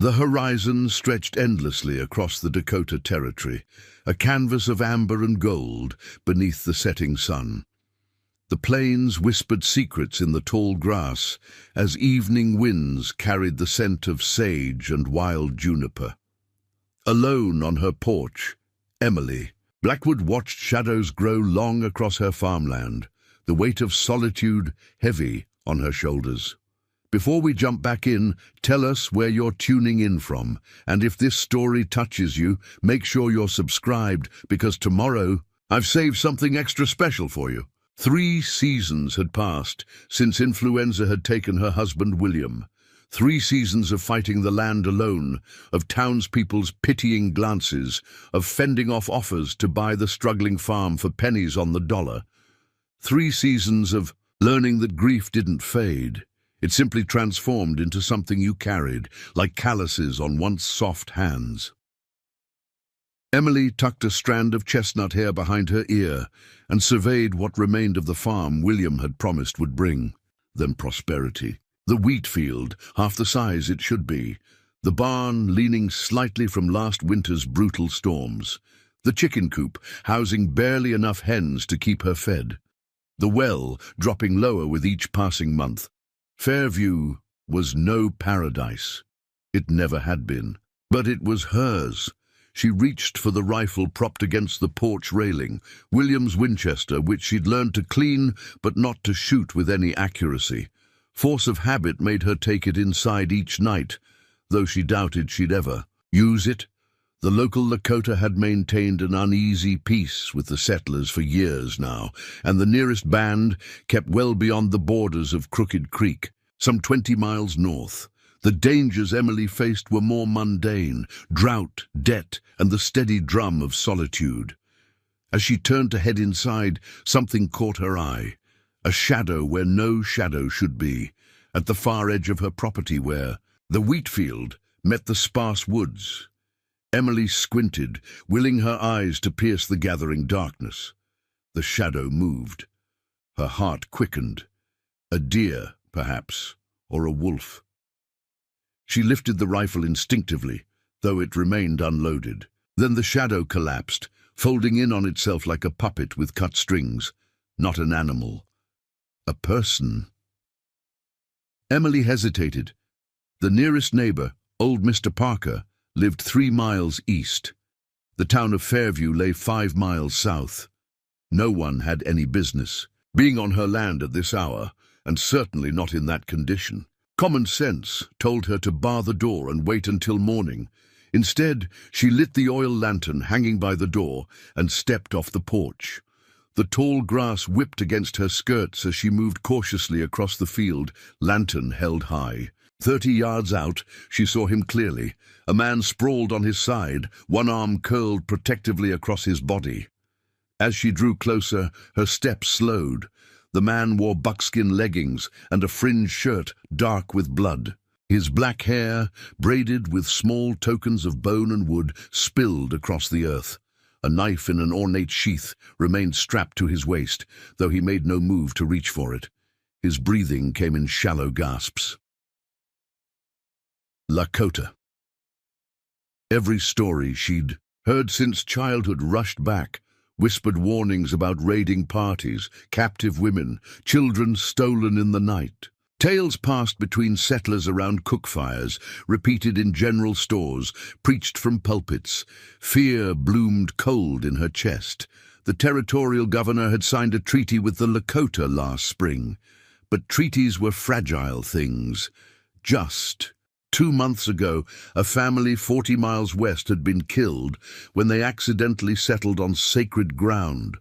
The horizon stretched endlessly across the Dakota Territory, a canvas of amber and gold beneath the setting sun. The plains whispered secrets in the tall grass as evening winds carried the scent of sage and wild juniper. Alone on her porch, Emily, Blackwood watched shadows grow long across her farmland, the weight of solitude heavy on her shoulders. Before we jump back in, tell us where you're tuning in from, and if this story touches you, make sure you're subscribed, because tomorrow I've saved something extra special for you. 3 seasons had passed since influenza had taken her husband William. 3 seasons of fighting the land alone, of townspeople's pitying glances, of fending off offers to buy the struggling farm for pennies on the dollar. 3 seasons of learning that grief didn't fade. It simply transformed into something you carried, like calluses on once soft hands. Emily tucked a strand of chestnut hair behind her ear and surveyed what remained of the farm William had promised would bring them prosperity. The wheat field, half the size it should be, the barn leaning slightly from last winter's brutal storms, the chicken coop housing barely enough hens to keep her fed, the well dropping lower with each passing month. Fairview was no paradise. It never had been. But it was hers. She reached for the rifle propped against the porch railing, William's Winchester, which she'd learned to clean but not to shoot with any accuracy. Force of habit made her take it inside each night, though she doubted she'd ever use it. The local Lakota had maintained an uneasy peace with the settlers for years now, and the nearest band kept well beyond the borders of Crooked Creek, some 20 miles north. The dangers Emily faced were more mundane: drought, debt, and the steady drum of solitude. As she turned to head inside, something caught her eye. A shadow where no shadow should be, at the far edge of her property where the wheat field met the sparse woods. Emily squinted, willing her eyes to pierce the gathering darkness. The shadow moved. Her heart quickened. A deer, perhaps, or a wolf. She lifted the rifle instinctively, though it remained unloaded. Then the shadow collapsed, folding in on itself like a puppet with cut strings. Not an animal. A person. Emily hesitated. The nearest neighbor, old Mr. Parker, lived 3 miles east. The town of Fairview lay 5 miles south. No one had any business being on her land at this hour, and certainly not in that condition. Common sense told her to bar the door and wait until morning. Instead, she lit the oil lantern hanging by the door and stepped off the porch. The tall grass whipped against her skirts as she moved cautiously across the field, lantern held high. 30 yards out, she saw him clearly. A man sprawled on his side, one arm curled protectively across his body. As she drew closer, her steps slowed. The man wore buckskin leggings and a fringed shirt dark with blood. His black hair, braided with small tokens of bone and wood, spilled across the earth. A knife in an ornate sheath remained strapped to his waist, though he made no move to reach for it. His breathing came in shallow gasps. Lakota. Every story she'd heard since childhood rushed back, whispered warnings about raiding parties, captive women, children stolen in the night. Tales passed between settlers around cookfires, repeated in general stores, preached from pulpits. Fear bloomed cold in her chest. The territorial governor had signed a treaty with the Lakota last spring. But treaties were fragile things. Just 2 months ago, a family 40 miles west had been killed when they accidentally settled on sacred ground.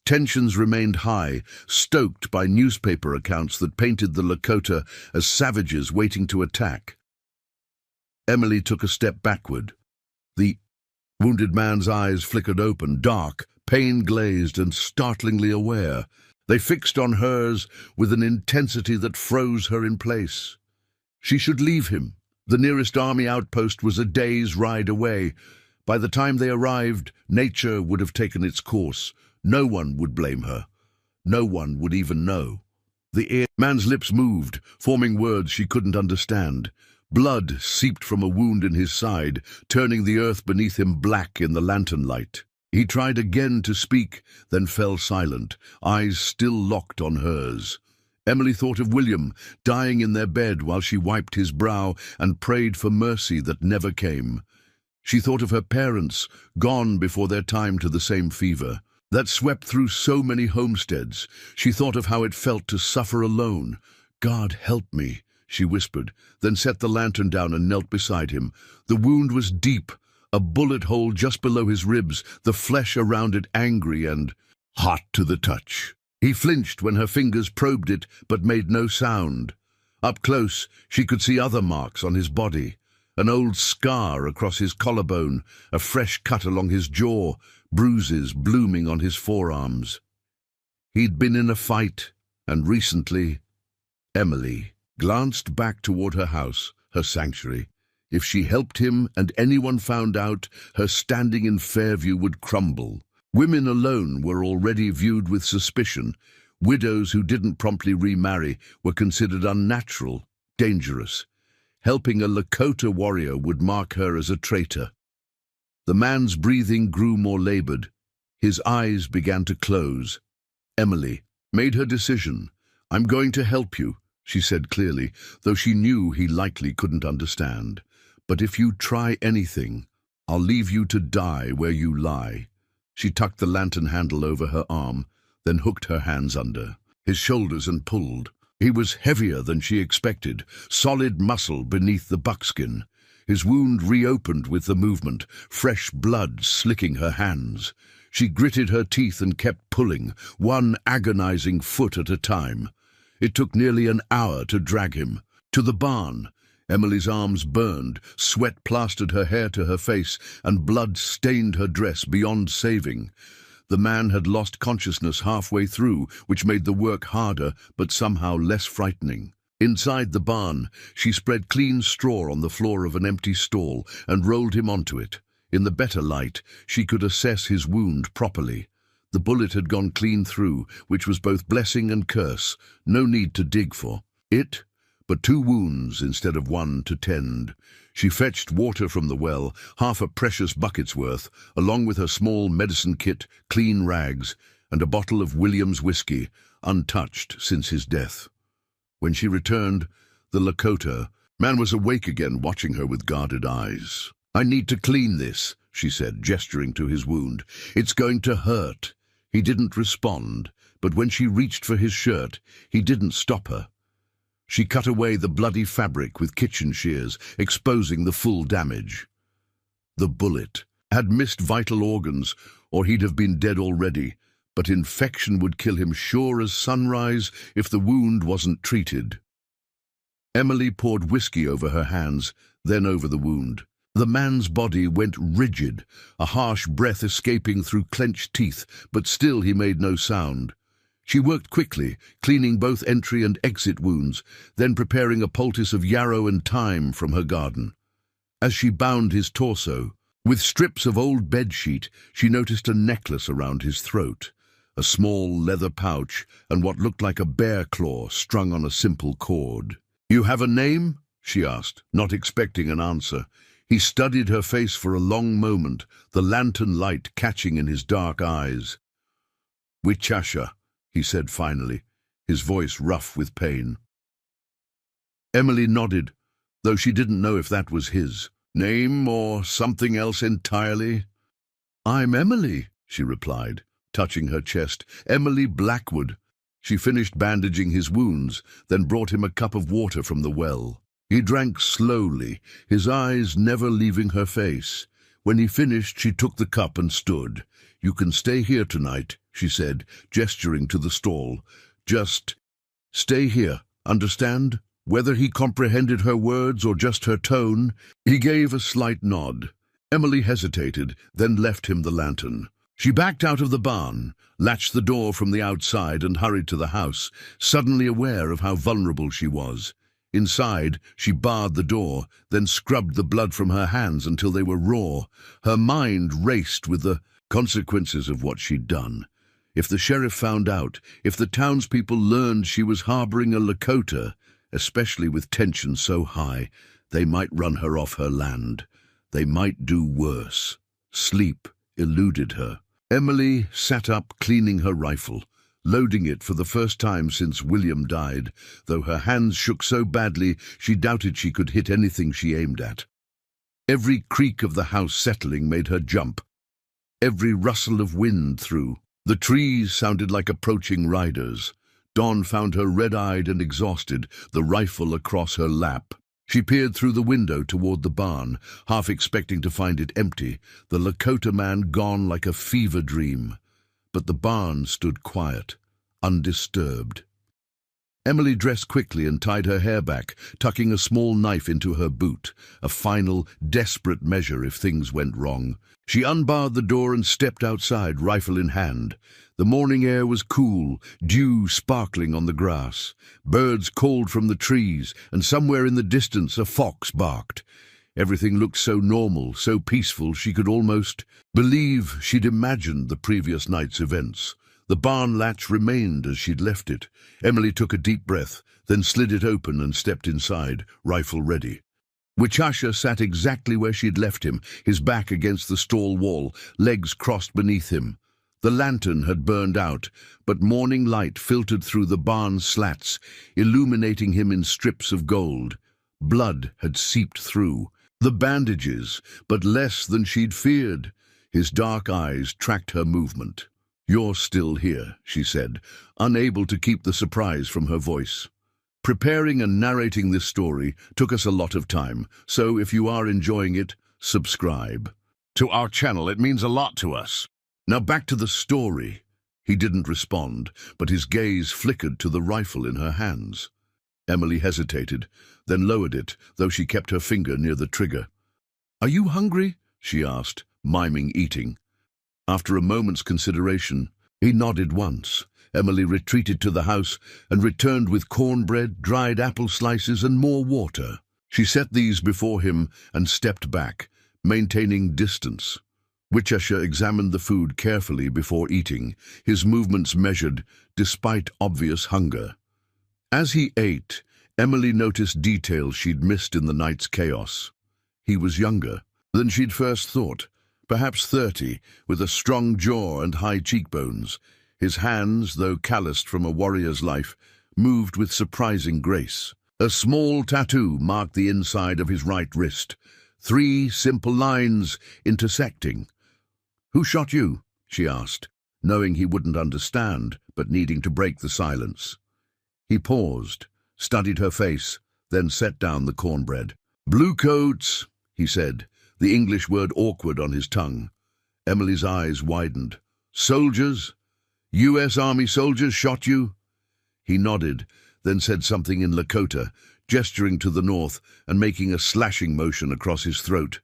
Tensions remained high, stoked by newspaper accounts that painted the Lakota as savages waiting to attack. Emily took a step backward. The wounded man's eyes flickered open, dark, pain-glazed, and startlingly aware. They fixed on hers with an intensity that froze her in place. She should leave him. The nearest army outpost was a day's ride away. By the time they arrived, nature would have taken its course. No one would blame her. No one would even know. The man's lips moved, forming words she couldn't understand. Blood seeped from a wound in his side, turning the earth beneath him black in the lantern light. He tried again to speak, then fell silent, eyes still locked on hers. Emily thought of William, dying in their bed while she wiped his brow and prayed for mercy that never came. She thought of her parents, gone before their time to the same fever that swept through so many homesteads. She thought of how it felt to suffer alone. "God help me," she whispered, then set the lantern down and knelt beside him. The wound was deep, a bullet hole just below his ribs, the flesh around it angry and hot to the touch. He flinched when her fingers probed it, but made no sound. Up close, she could see other marks on his body. An old scar across his collarbone, a fresh cut along his jaw, bruises blooming on his forearms. He'd been in a fight, and recently. Emily glanced back toward her house, her sanctuary. If she helped him and anyone found out, her standing in Fairview would crumble. Women alone were already viewed with suspicion. Widows who didn't promptly remarry were considered unnatural, dangerous. Helping a Lakota warrior would mark her as a traitor. The man's breathing grew more labored. His eyes began to close. Emily made her decision. "I'm going to help you," she said clearly, though she knew he likely couldn't understand. "But if you try anything, I'll leave you to die where you lie." She tucked the lantern handle over her arm, then hooked her hands under his shoulders and pulled. He was heavier than she expected, solid muscle beneath the buckskin. His wound reopened with the movement, fresh blood slicking her hands. She gritted her teeth and kept pulling, one agonizing foot at a time. It took nearly an hour to drag him to the barn. Emily's arms burned, sweat plastered her hair to her face, and blood stained her dress beyond saving. The man had lost consciousness halfway through, which made the work harder, but somehow less frightening. Inside the barn, she spread clean straw on the floor of an empty stall and rolled him onto it. In the better light, she could assess his wound properly. The bullet had gone clean through, which was both blessing and curse. No need to dig for it, but 2 wounds instead of 1 to tend. She fetched water from the well, half a precious bucket's worth, along with her small medicine kit, clean rags, and a bottle of William's whiskey, untouched since his death. When she returned, the Lakota man was awake again, watching her with guarded eyes. "I need to clean this," she said, gesturing to his wound. "It's going to hurt." He didn't respond, but when she reached for his shirt, he didn't stop her. She cut away the bloody fabric with kitchen shears, exposing the full damage. The bullet had missed vital organs, or he'd have been dead already, but infection would kill him sure as sunrise if the wound wasn't treated. Emily poured whiskey over her hands, then over the wound. The man's body went rigid, a harsh breath escaping through clenched teeth, but still he made no sound. She worked quickly, cleaning both entry and exit wounds, then preparing a poultice of yarrow and thyme from her garden. As she bound his torso with strips of old bedsheet, she noticed a necklace around his throat, a small leather pouch, and what looked like a bear claw strung on a simple cord. "You have a name?" she asked, not expecting an answer. He studied her face for a long moment, the lantern light catching in his dark eyes. "Wichasha," he said finally, his voice rough with pain. Emily nodded, though she didn't know if that was his name or something else entirely. "I'm Emily," she replied, touching her chest. "Emily Blackwood." She finished bandaging his wounds, then brought him a cup of water from the well. He drank slowly, his eyes never leaving her face. When he finished, she took the cup and stood. "You can stay here tonight," she said, gesturing to the stall. "Just stay here, understand?" Whether he comprehended her words or just her tone, he gave a slight nod. Emily hesitated, then left him the lantern. She backed out of the barn, latched the door from the outside and hurried to the house, suddenly aware of how vulnerable she was. Inside, she barred the door, then scrubbed the blood from her hands until they were raw. Her mind raced with the consequences of what she'd done. If the sheriff found out, if the townspeople learned she was harboring a Lakota, especially with tension so high, They might run her off her land. They might do worse. Sleep eluded her. Emily sat up, cleaning her rifle, loading it for the first time since William died, though her hands shook so badly she doubted she could hit anything she aimed at. Every creak of the house settling made her jump. Every rustle of wind through. The trees sounded like approaching riders. Dawn found her red-eyed and exhausted, the rifle across her lap. She peered through the window toward the barn, half expecting to find it empty, the Lakota man gone like a fever dream. But the barn stood quiet, undisturbed. Emily dressed quickly and tied her hair back, tucking a small knife into her boot, a final, desperate measure if things went wrong. She unbarred the door and stepped outside, rifle in hand. The morning air was cool, dew sparkling on the grass. Birds called from the trees, and somewhere in the distance a fox barked. Everything looked so normal, so peaceful, she could almost believe she'd imagined the previous night's events. The barn latch remained as she'd left it. Emily took a deep breath, then slid it open and stepped inside, rifle ready. Wichasha sat exactly where she'd left him, his back against the stall wall, legs crossed beneath him. The lantern had burned out, but morning light filtered through the barn slats, illuminating him in strips of gold. Blood had seeped through. The bandages, but less than she'd feared. His dark eyes tracked her movement. "You're still here," she said, unable to keep the surprise from her voice. "Preparing and narrating this story took us a lot of time, so if you are enjoying it, subscribe to our channel. It means a lot to us. Now back to the story." He didn't respond, but his gaze flickered to the rifle in her hands. Emily hesitated, then lowered it, though she kept her finger near the trigger. "Are you hungry?" she asked, miming eating. After a moment's consideration, he nodded once. Emily retreated to the house and returned with cornbread, dried apple slices, and more water. She set these before him and stepped back, maintaining distance. Wichasha examined the food carefully before eating, his movements measured, despite obvious hunger. As he ate, Emily noticed details she'd missed in the night's chaos. He was younger than she'd first thought, perhaps 30, with a strong jaw and high cheekbones. His hands, though calloused from a warrior's life, moved with surprising grace. A small tattoo marked the inside of his right wrist, 3 simple lines intersecting. "Who shot you?" she asked, knowing he wouldn't understand, but needing to break the silence. He paused, studied her face, then set down the cornbread. "Bluecoats," he said, the English word awkward on his tongue. Emily's eyes widened. "Soldiers? U.S. Army soldiers shot you?" He nodded, then said something in Lakota, gesturing to the north and making a slashing motion across his throat.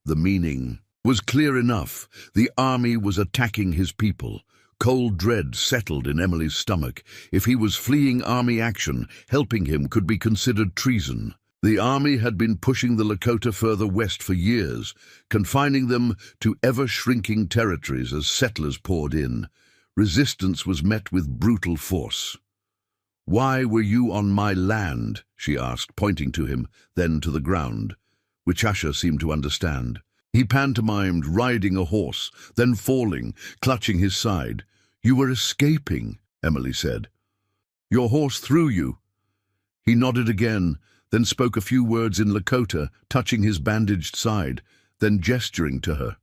The meaning was clear enough. The army was attacking his people. Cold dread settled in Emily's stomach. If he was fleeing army action, helping him could be considered treason. The army had been pushing the Lakota further west for years, confining them to ever-shrinking territories as settlers poured in. Resistance was met with brutal force. "Why were you on my land?" she asked, pointing to him, then to the ground. Wichasha seemed to understand. He pantomimed riding a horse, then falling, clutching his side. "You were escaping," Emily said. "Your horse threw you." He nodded again, then spoke a few words in Lakota, touching his bandaged side, then gesturing to her.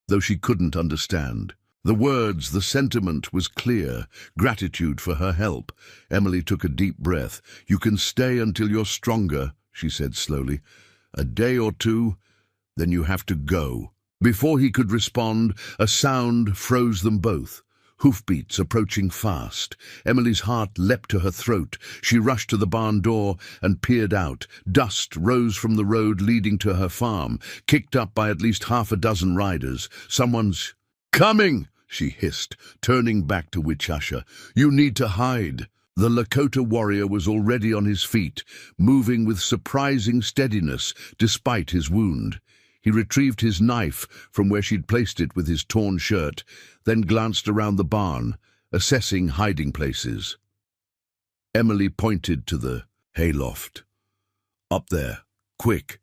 Though she couldn't understand. The words, the sentiment was clear, gratitude for her help. Emily took a deep breath. "You can stay until you're stronger," she said slowly. "A day or two, then you have to go." Before he could respond, a sound froze them both. Hoofbeats approaching fast. Emily's heart leapt to her throat. She rushed to the barn door and peered out. Dust rose from the road leading to her farm, kicked up by at least half a dozen riders. "Someone's coming!" she hissed, turning back to Wichasha. "You need to hide." The Lakota warrior was already on his feet, moving with surprising steadiness despite his wound. He retrieved his knife from where she'd placed it with his torn shirt, then glanced around the barn, assessing hiding places. Emily pointed to the hayloft. "Up there, Quick!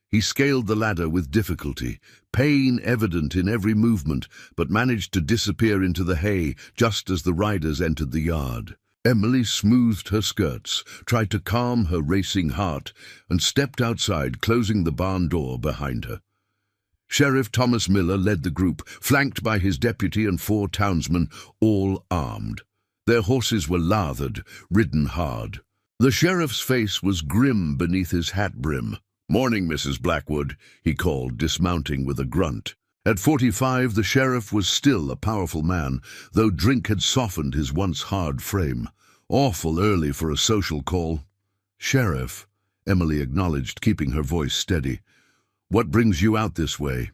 He scaled the ladder with difficulty, pain evident in every movement, but managed to disappear into the hay just as the riders entered the yard. Emily smoothed her skirts, tried to calm her racing heart, and stepped outside, closing the barn door behind her. Sheriff Thomas Miller led the group, flanked by his deputy and 4 townsmen, all armed. Their horses were lathered, ridden hard. The sheriff's face was grim beneath his hat brim. "Morning, Mrs. Blackwood," he called, dismounting with a grunt. At 45, the sheriff was still a powerful man, though drink had softened his once hard frame. Awful early for a social call. "Sheriff," Emily acknowledged, keeping her voice steady. "What brings you out this way?"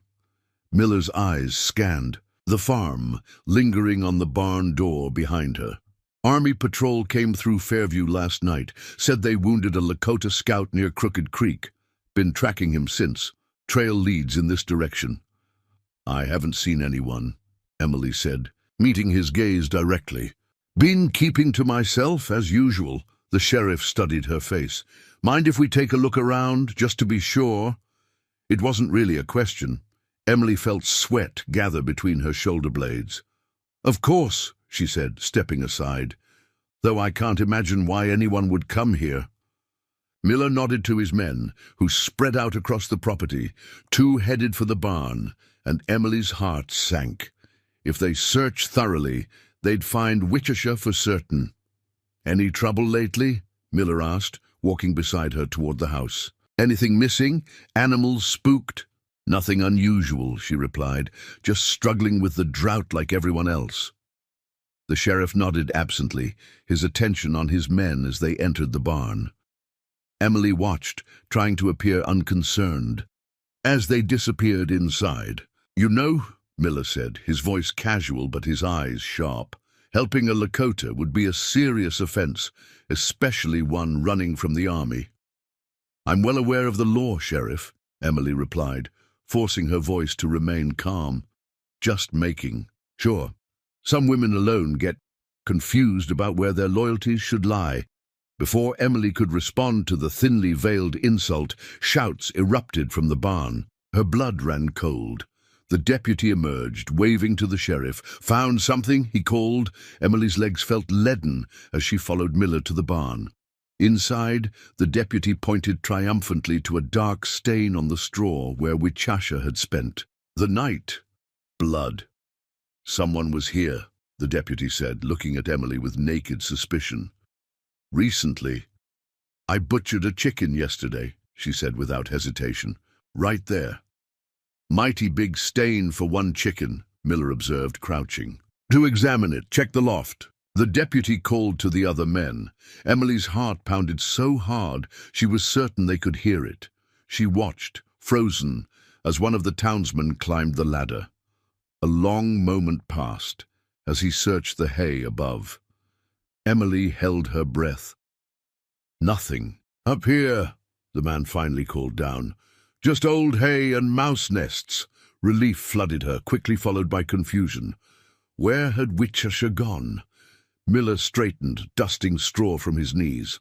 Miller's eyes scanned the farm, lingering on the barn door behind her. "Army patrol came through Fairview last night, said they wounded a Lakota scout near Crooked Creek. Been tracking him since. Trail leads in this direction." "I haven't seen anyone," Emily said, meeting his gaze directly. "Been keeping to myself, as usual." The sheriff studied her face. "Mind if we take a look around, just to be sure?" It wasn't really a question. Emily felt sweat gather between her shoulder blades. "Of course," she said, stepping aside, "though I can't imagine why anyone would come here." Miller nodded to his men, who spread out across the property. 2 headed for the barn, and Emily's heart sank. If they searched thoroughly, they'd find Witchesha for certain. "Any trouble lately?" Miller asked, walking beside her toward the house. "Anything missing? Animals spooked?" "Nothing unusual," she replied, "just struggling with the drought like everyone else." The sheriff nodded absently, his attention on his men as they entered the barn. Emily watched, trying to appear unconcerned. As they disappeared inside, "You know," Miller said, his voice casual but his eyes sharp, "helping a Lakota would be a serious offense, especially one running from the army." "I'm well aware of the law, Sheriff," Emily replied, forcing her voice to remain calm. "Just making sure. Some women alone get confused about where their loyalties should lie." Before Emily could respond to the thinly veiled insult, shouts erupted from the barn. Her blood ran cold. The deputy emerged, waving to the sheriff. "Found something?" he called. Emily's legs felt leaden as she followed Miller to the barn. Inside, the deputy pointed triumphantly to a dark stain on the straw where Witchesha had spent the night. "Blood. Someone was here," the deputy said, looking at Emily with naked suspicion. "Recently. I butchered a chicken yesterday," she said without hesitation. "Right there." "Mighty big stain for one chicken," Miller observed, crouching. "To examine it, check the loft." The deputy called to the other men. Emily's heart pounded so hard she was certain they could hear it. She watched, frozen, as one of the townsmen climbed the ladder. A long moment passed as he searched the hay above. Emily held her breath. "Nothing." "Up here," the man finally called down. "Just old hay and mouse nests." Relief flooded her, quickly followed by confusion. Where had Witchesha gone? Miller straightened, dusting straw from his knees.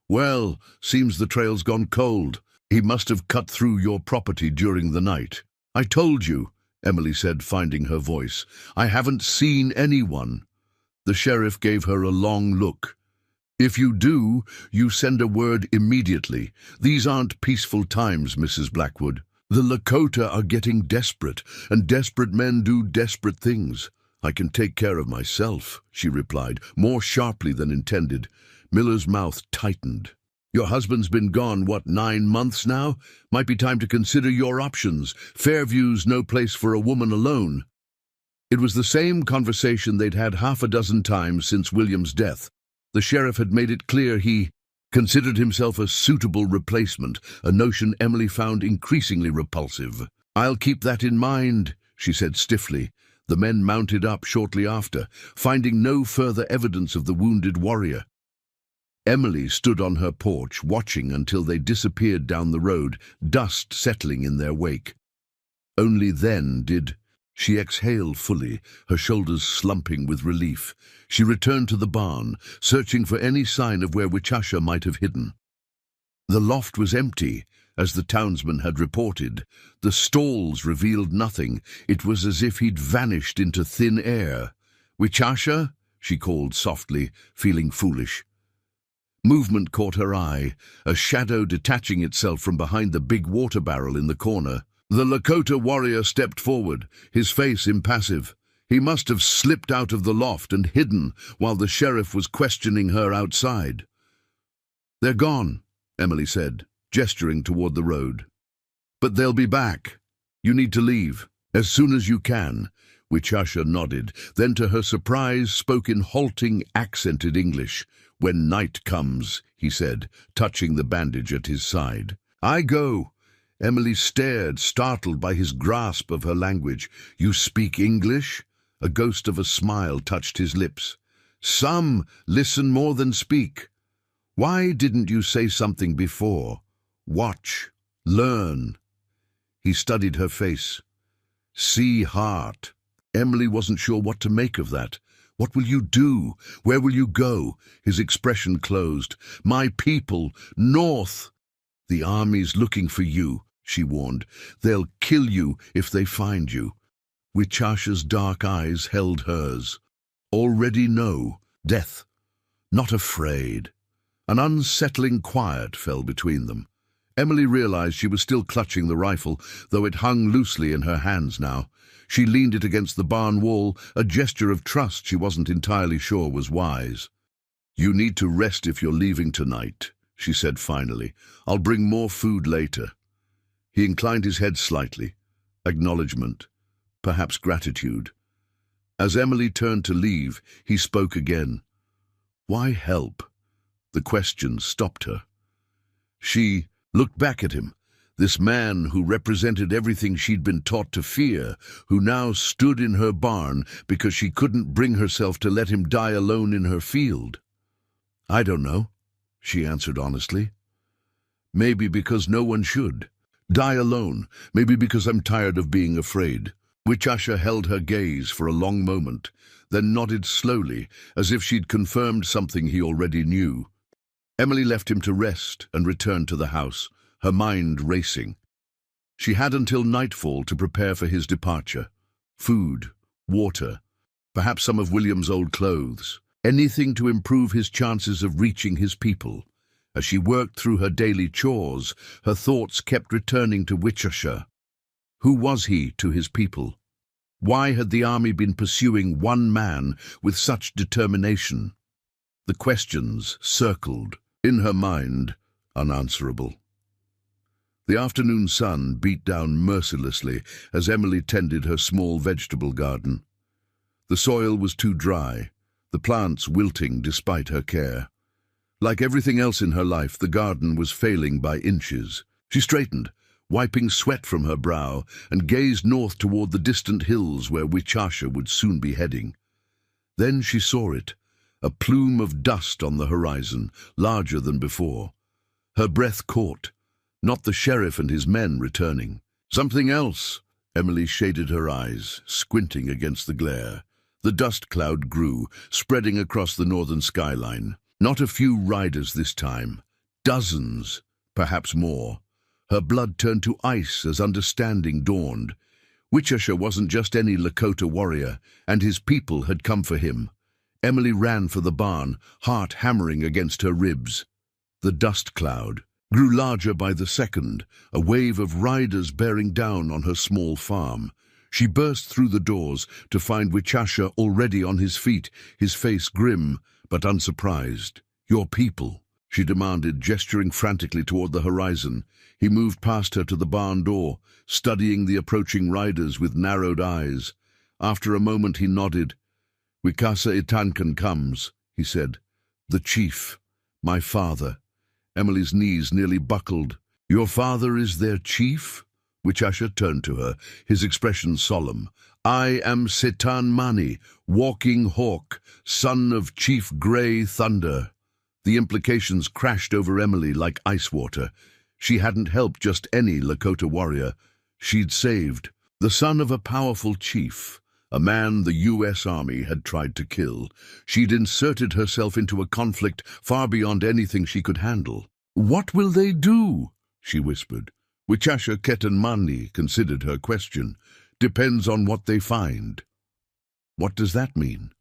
"Well, seems the trail's gone cold. He must have cut through your property during the night." "I told you," Emily said, finding her voice. "I haven't seen anyone." The sheriff gave her a long look. "If you do, you send a word immediately. These aren't peaceful times, Mrs. Blackwood. The Lakota are getting desperate, and desperate men do desperate things." "I can take care of myself," she replied, more sharply than intended. Miller's mouth tightened. "Your husband's been gone, 9 months now? Might be time to consider your options. Fairview's no place for a woman alone." It was the same conversation they'd had 6 times since William's death. The sheriff had made it clear he considered himself a suitable replacement, a notion Emily found increasingly repulsive. "I'll keep that in mind," she said stiffly. The men mounted up shortly after, finding no further evidence of the wounded warrior. Emily stood on her porch, watching until they disappeared down the road, dust settling in their wake. Only then did she exhale fully, her shoulders slumping with relief. She returned to the barn, searching for any sign of where Witchesha might have hidden. The loft was empty, As the townsman had reported, the stalls revealed nothing. It was as if he'd vanished into thin air. "Wichasha?" she called softly, feeling foolish. Movement caught her eye, a shadow detaching itself from behind the big water barrel in the corner. The Lakota warrior stepped forward, his face impassive. He must have slipped out of the loft and hidden while the sheriff was questioning her outside. "They're gone," Emily said, gesturing toward the road. "But they'll be back. You need to leave, as soon as you can." Wichasha nodded, then to her surprise spoke in halting, accented English. "When night comes," he said, touching the bandage at his side. "I go." Emily stared, startled by his grasp of her language. "You speak English?" A ghost of a smile touched his lips. "Some listen more than speak. Why didn't you say something before? Watch, learn." He studied her face. "See heart." Emily wasn't sure what to make of that. "What will you do? Where will you go?" His expression closed. "My people, north." "The army's looking for you," she warned. "They'll kill you if they find you." Wichasha's dark eyes held hers. "Already know. Death. Not afraid." An unsettling quiet fell between them. Emily realized she was still clutching the rifle, though it hung loosely in her hands now. She leaned it against the barn wall, a gesture of trust she wasn't entirely sure was wise. "You need to rest if you're leaving tonight," she said finally. "I'll bring more food later." He inclined his head slightly. Acknowledgement, perhaps gratitude. As Emily turned to leave, he spoke again. "Why help?" The question stopped her. She looked back at him, this man who represented everything she'd been taught to fear, who now stood in her barn because she couldn't bring herself to let him die alone in her field. "I don't know," she answered honestly. "Maybe because no one should. Die alone, maybe because I'm tired of being afraid." Wichasha held her gaze for a long moment, then nodded slowly, as if she'd confirmed something he already knew. Emily left him to rest and returned to the house, her mind racing. She had until nightfall to prepare for his departure. Food, water, perhaps some of William's old clothes, anything to improve his chances of reaching his people. As she worked through her daily chores, her thoughts kept returning to Wichasha. Who was he to his people? Why had the army been pursuing one man with such determination? The questions circled in her mind, unanswerable. The afternoon sun beat down mercilessly as Emily tended her small vegetable garden. The soil was too dry, the plants wilting despite her care. Like everything else in her life, the garden was failing by inches. She straightened, wiping sweat from her brow, and gazed north toward the distant hills where Wichasha would soon be heading. Then she saw it, a plume of dust on the horizon, larger than before. Her breath caught, not the sheriff and his men returning. "Something else." Emily shaded her eyes, squinting against the glare. The dust cloud grew, spreading across the northern skyline. Not a few riders this time. Dozens, perhaps more. Her blood turned to ice as understanding dawned. Wichasha wasn't just any Lakota warrior, and his people had come for him. Emily ran for the barn, heart hammering against her ribs. The dust cloud grew larger by the second, a wave of riders bearing down on her small farm. She burst through the doors to find Wichasha already on his feet, his face grim but unsurprised. "Your people," she demanded, gesturing frantically toward the horizon. He moved past her to the barn door, studying the approaching riders with narrowed eyes. After a moment he nodded. "Wikasa Itankan comes," he said. "The chief, my father." Emily's knees nearly buckled. "Your father is their chief?" Wichasha turned to her, his expression solemn. "I am Setan Mani, Walking Hawk, son of Chief Grey Thunder." The implications crashed over Emily like ice water. She hadn't helped just any Lakota warrior. She'd saved the son of a powerful chief, a man the U.S. Army had tried to kill. She'd inserted herself into a conflict far beyond anything she could handle. "What will they do?" she whispered. Wichasha Ketanmani considered her question. Depends on what they find. What does that mean?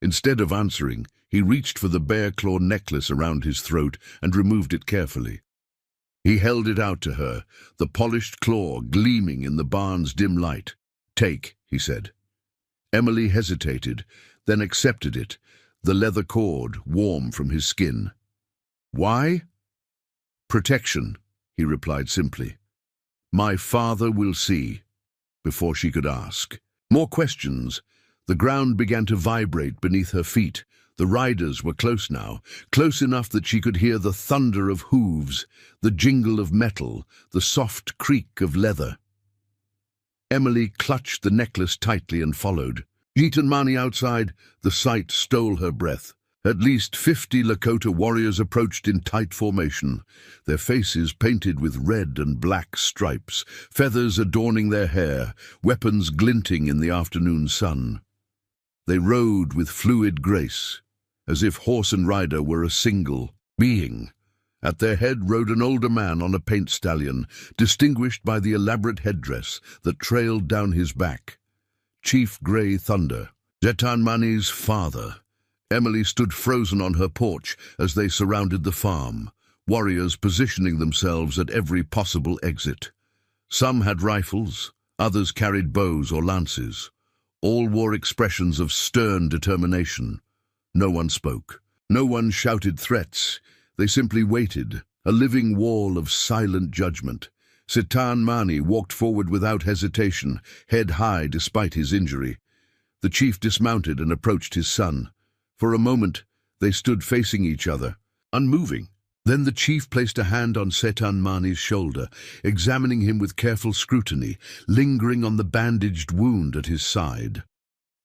Instead of answering, he reached for the bear-claw necklace around his throat and removed it carefully. He held it out to her, the polished claw gleaming in the barn's dim light. Take, he said. Emily hesitated, then accepted it, the leather cord warm from his skin. Why? Protection, he replied simply. My father will see, before she could ask. More questions. The ground began to vibrate beneath her feet. The riders were close now, close enough that she could hear the thunder of hooves, the jingle of metal, the soft creak of leather. Emily clutched the necklace tightly and followed. Ketanmani outside, the sight stole her breath. At least 50 Lakota warriors approached in tight formation, their faces painted with red and black stripes, feathers adorning their hair, weapons glinting in the afternoon sun. They rode with fluid grace, as if horse and rider were a single being. At their head rode an older man on a paint stallion, distinguished by the elaborate headdress that trailed down his back. Chief Grey Thunder, Ketanmani's father. Emily stood frozen on her porch as they surrounded the farm, warriors positioning themselves at every possible exit. Some had rifles, others carried bows or lances. All wore expressions of stern determination. No one spoke. No one shouted threats. They simply waited, a living wall of silent judgment. Ketanmani walked forward without hesitation, head high despite his injury. The chief dismounted and approached his son. For a moment, they stood facing each other, unmoving. Then the chief placed a hand on Ketanmani's shoulder, examining him with careful scrutiny, lingering on the bandaged wound at his side.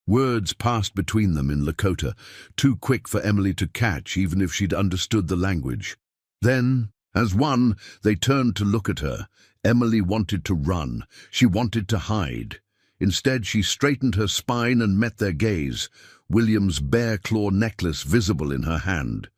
Words passed between them in Lakota, too quick for Emily to catch even if she'd understood the language. Then, as one, they turned to look at her. Emily wanted to run. She wanted to hide. Instead, she straightened her spine and met their gaze, William's bear-claw necklace visible in her hand.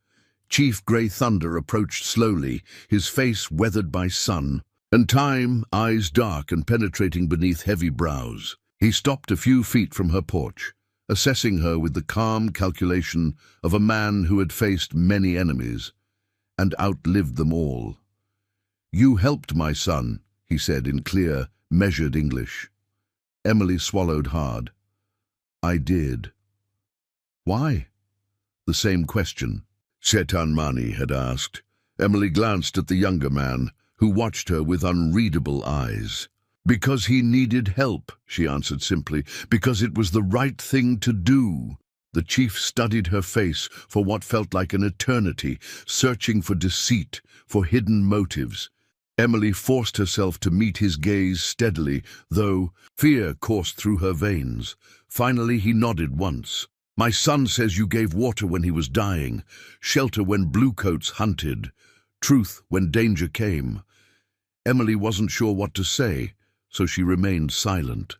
Chief Grey Thunder approached slowly, his face weathered by sun, and time, eyes dark and penetrating beneath heavy brows. He stopped a few feet from her porch, assessing her with the calm calculation of a man who had faced many enemies and outlived them all. You helped my son, he said in clear, measured English. Emily swallowed hard. I did. Why? The same question Ketanmani had asked. Emily glanced at the younger man, who watched her with unreadable eyes. Because he needed help, she answered simply. Because it was the right thing to do. The chief studied her face for what felt like an eternity, searching for deceit, for hidden motives. Emily forced herself to meet his gaze steadily, though fear coursed through her veins. Finally, he nodded once. My son says you gave water when he was dying, shelter when bluecoats hunted, truth when danger came. Emily wasn't sure what to say, so she remained silent.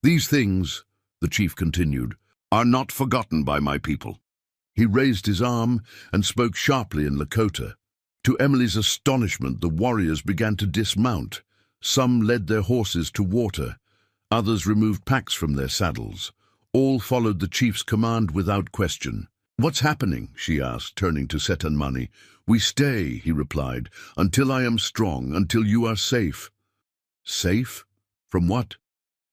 These things, the chief continued, are not forgotten by my people. He raised his arm and spoke sharply in Lakota. To Emily's astonishment, the warriors began to dismount. Some led their horses to water. Others removed packs from their saddles. All followed the chief's command without question. What's happening? She asked, turning to Ketanmani. We stay, he replied, until I am strong, until you are safe. Safe? From what?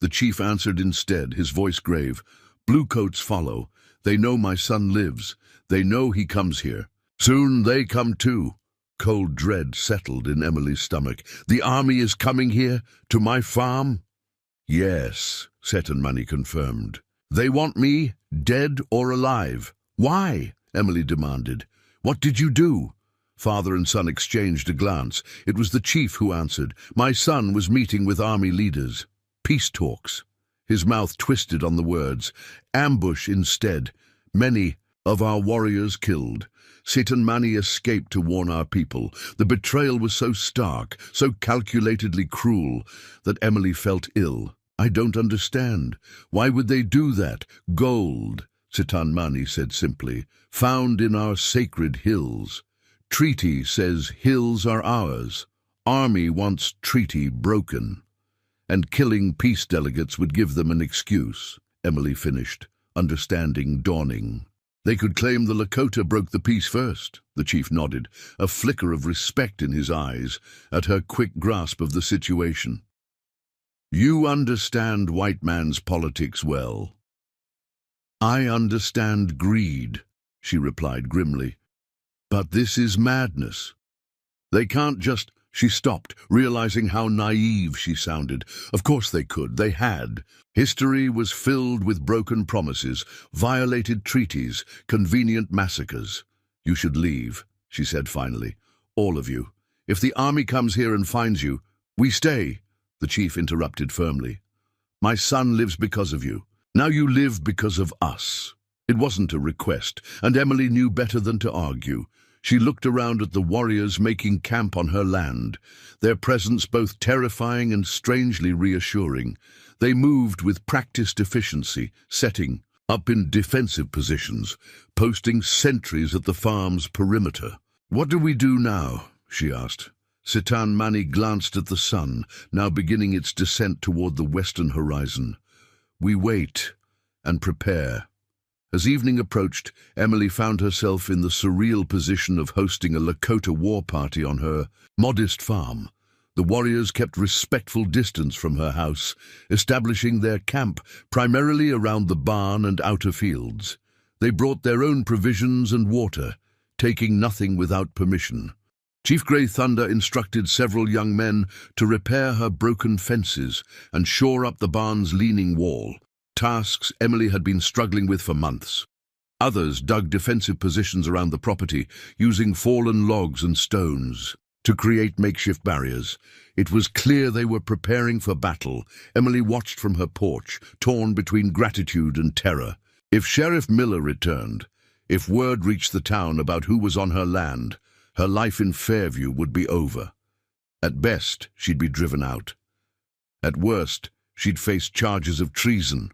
The chief answered instead, his voice grave. Bluecoats follow. They know my son lives. They know he comes here. Soon they come too. Cold dread settled in Emily's stomach. The army is coming here? To my farm? Yes, Ketanmani confirmed. They want me, dead or alive. Why? Emily demanded. What did you do? Father and son exchanged a glance. It was the chief who answered. My son was meeting with army leaders. Peace talks. His mouth twisted on the words. Ambush instead. Many of our warriors killed. Ketanmani escaped to warn our people. The betrayal was so stark, so calculatedly cruel, that Emily felt ill. I don't understand. Why would they do that? Gold, Ketanmani said simply, found in our sacred hills. Treaty says hills are ours. Army wants treaty broken, and killing peace delegates would give them an excuse, Emily finished, understanding dawning. They could claim the Lakota broke the peace first, the chief nodded, a flicker of respect in his eyes at her quick grasp of the situation. You understand white man's politics well. I understand greed, she replied grimly. But this is madness. They can't just... She stopped, realizing how naive she sounded. Of course they could. They had. History was filled with broken promises, violated treaties, convenient massacres. You should leave, she said finally. All of you. If the army comes here and finds you, we stay, the chief interrupted firmly. My son lives because of you. Now you live because of us. It wasn't a request, and Emily knew better than to argue. She looked around at the warriors making camp on her land, their presence both terrifying and strangely reassuring. They moved with practiced efficiency, setting up in defensive positions, posting sentries at the farm's perimeter. What do we do now? She asked. Sitan Mani glanced at the sun, now beginning its descent toward the western horizon. We wait and prepare. As evening approached, Emily found herself in the surreal position of hosting a Lakota war party on her modest farm. The warriors kept respectful distance from her house, establishing their camp primarily around the barn and outer fields. They brought their own provisions and water, taking nothing without permission. Chief Grey Thunder instructed several young men to repair her broken fences and shore up the barn's leaning wall, tasks Emily had been struggling with for months. Others dug defensive positions around the property, using fallen logs and stones to create makeshift barriers. It was clear they were preparing for battle. Emily watched from her porch, torn between gratitude and terror. If Sheriff Miller returned, if word reached the town about who was on her land, her life in Fairview would be over. At best, she'd be driven out. At worst, she'd face charges of treason.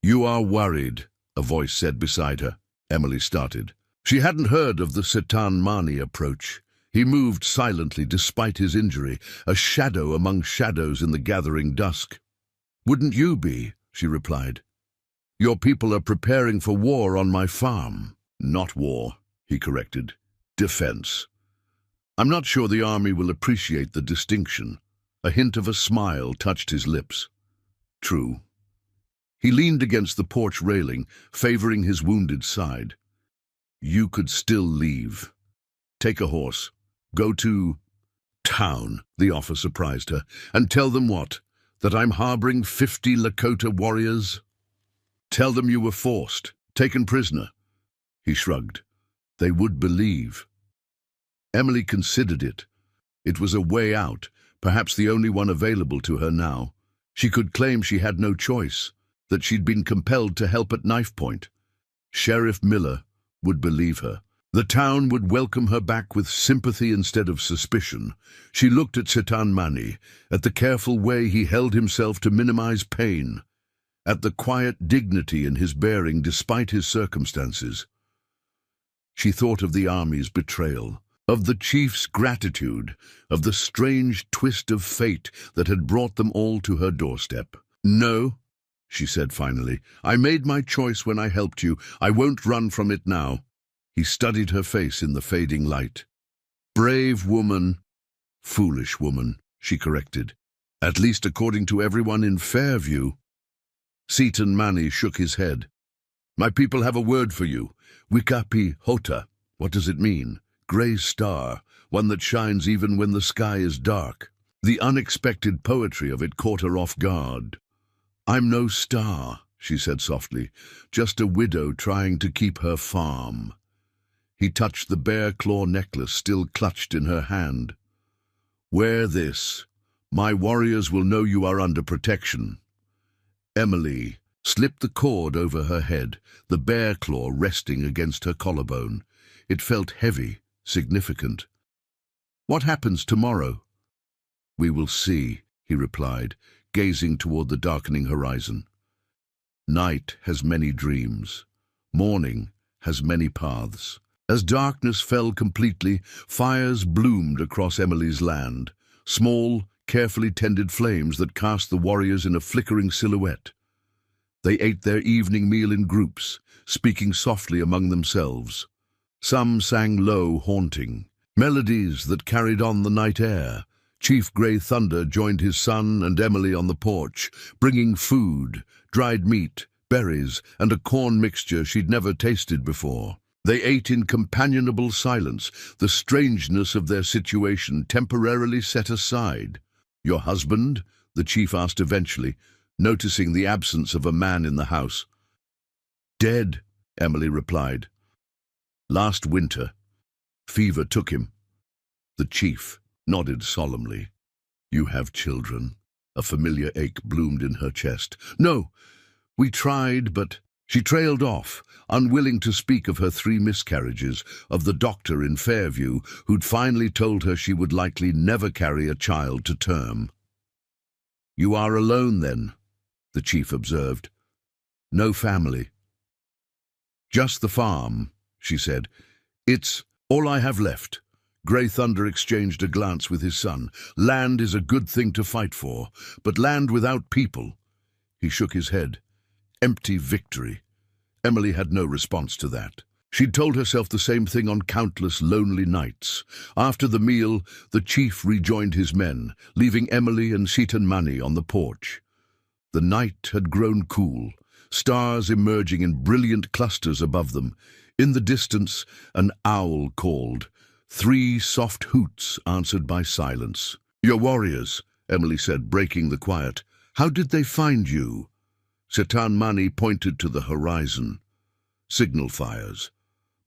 You are worried, a voice said beside her. Emily started. She hadn't heard of the Sitan Mani approach. He moved silently despite his injury, a shadow among shadows in the gathering dusk. Wouldn't you be? She replied. Your people are preparing for war on my farm. Not war, he corrected. Defense. I'm not sure the army will appreciate the distinction. A hint of a smile touched his lips. True. He leaned against the porch railing, favoring his wounded side. You could still leave. Take a horse. Go to town, the officer surprised her, and tell them what? That I'm harboring 50 Lakota warriors? Tell them you were forced, taken prisoner. He shrugged. They would believe. Emily considered it. It was a way out, perhaps the only one available to her now. She could claim she had no choice, that she'd been compelled to help at knife point. Sheriff Miller would believe her. The town would welcome her back with sympathy instead of suspicion. She looked at Sitan Mani, at the careful way he held himself to minimize pain, at the quiet dignity in his bearing despite his circumstances. She thought of the army's betrayal, of the chief's gratitude, of the strange twist of fate that had brought them all to her doorstep. No, she said finally. I made my choice when I helped you. I won't run from it now. He studied her face in the fading light. Brave woman. Foolish woman, she corrected. At least according to everyone in Fairview. Sitan Mani shook his head. My people have a word for you. Wikapi Hota. What does it mean? Grey star, one that shines even when the sky is dark. The unexpected poetry of it caught her off guard. I'm no star, she said softly, just a widow trying to keep her farm. He touched the bear claw necklace still clutched in her hand. Wear this. My warriors will know you are under protection. Emily slipped the cord over her head, the bear claw resting against her collarbone. It felt heavy, significant. What happens tomorrow? We will see, he replied, gazing toward the darkening horizon. Night has many dreams. Morning has many paths. As darkness fell completely, fires bloomed across Emily's land, small, carefully tended flames that cast the warriors in a flickering silhouette. They ate their evening meal in groups, speaking softly among themselves. Some sang low, haunting melodies that carried on the night air. Chief Grey Thunder joined his son and Emily on the porch, bringing food, dried meat, berries, and a corn mixture she'd never tasted before. They ate in companionable silence, the strangeness of their situation temporarily set aside. "Your husband?" the chief asked eventually, noticing the absence of a man in the house. "Dead," Emily replied. "Last winter. Fever took him." The chief nodded solemnly. "You have children?" A familiar ache bloomed in her chest. "No, we tried, but—" She trailed off, unwilling to speak of her 3 miscarriages, of the doctor in Fairview who'd finally told her she would likely never carry a child to term. "You are alone, then," the chief observed. "No family." "Just the farm," she said. "It's all I have left." Grey Thunder exchanged a glance with his son. "Land is a good thing to fight for, but land without people—" He shook his head. Empty victory. Emily had no response to that. She'd told herself the same thing on countless lonely nights. After the meal, the chief rejoined his men, leaving Emily and Seaton Mani on the porch. The night had grown cool, stars emerging in brilliant clusters above them. In the distance, an owl called. 3 soft hoots answered by silence. "Your warriors," Emily said, breaking the quiet. "How did they find you?" Seaton Mani pointed to the horizon. "Signal fires.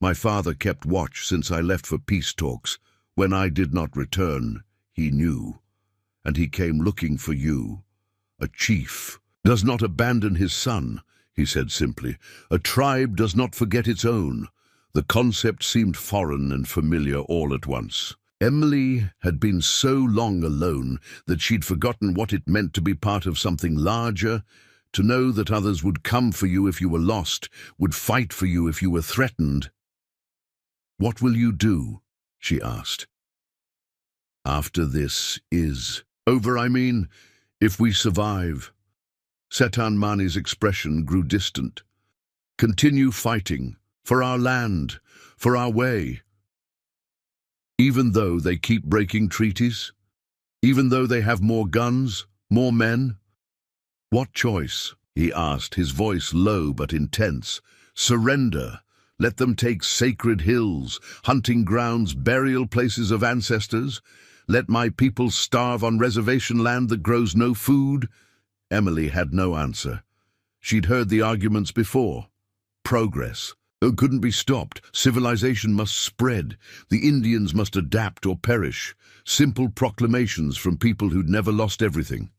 My father kept watch since I left for peace talks. When I did not return, he knew. And he came looking for you. A chief does not abandon his son," he said simply. "A tribe does not forget its own." The concept seemed foreign and familiar all at once. Emily had been so long alone that she'd forgotten what it meant to be part of something larger, to know that others would come for you if you were lost, would fight for you if you were threatened. "What will you do?" she asked. "After this is over, I mean, if we survive." Seaton Mani's expression grew distant. "Continue fighting. For our land, for our way. Even though they keep breaking treaties? Even though they have more guns, more men?" "What choice?" he asked, his voice low but intense. "Surrender. Let them take sacred hills, hunting grounds, burial places of ancestors. Let my people starve on reservation land that grows no food." Emily had no answer. She'd heard the arguments before. Progress. It couldn't be stopped. Civilization must spread. The Indians must adapt or perish. Simple proclamations from people who'd never lost everything.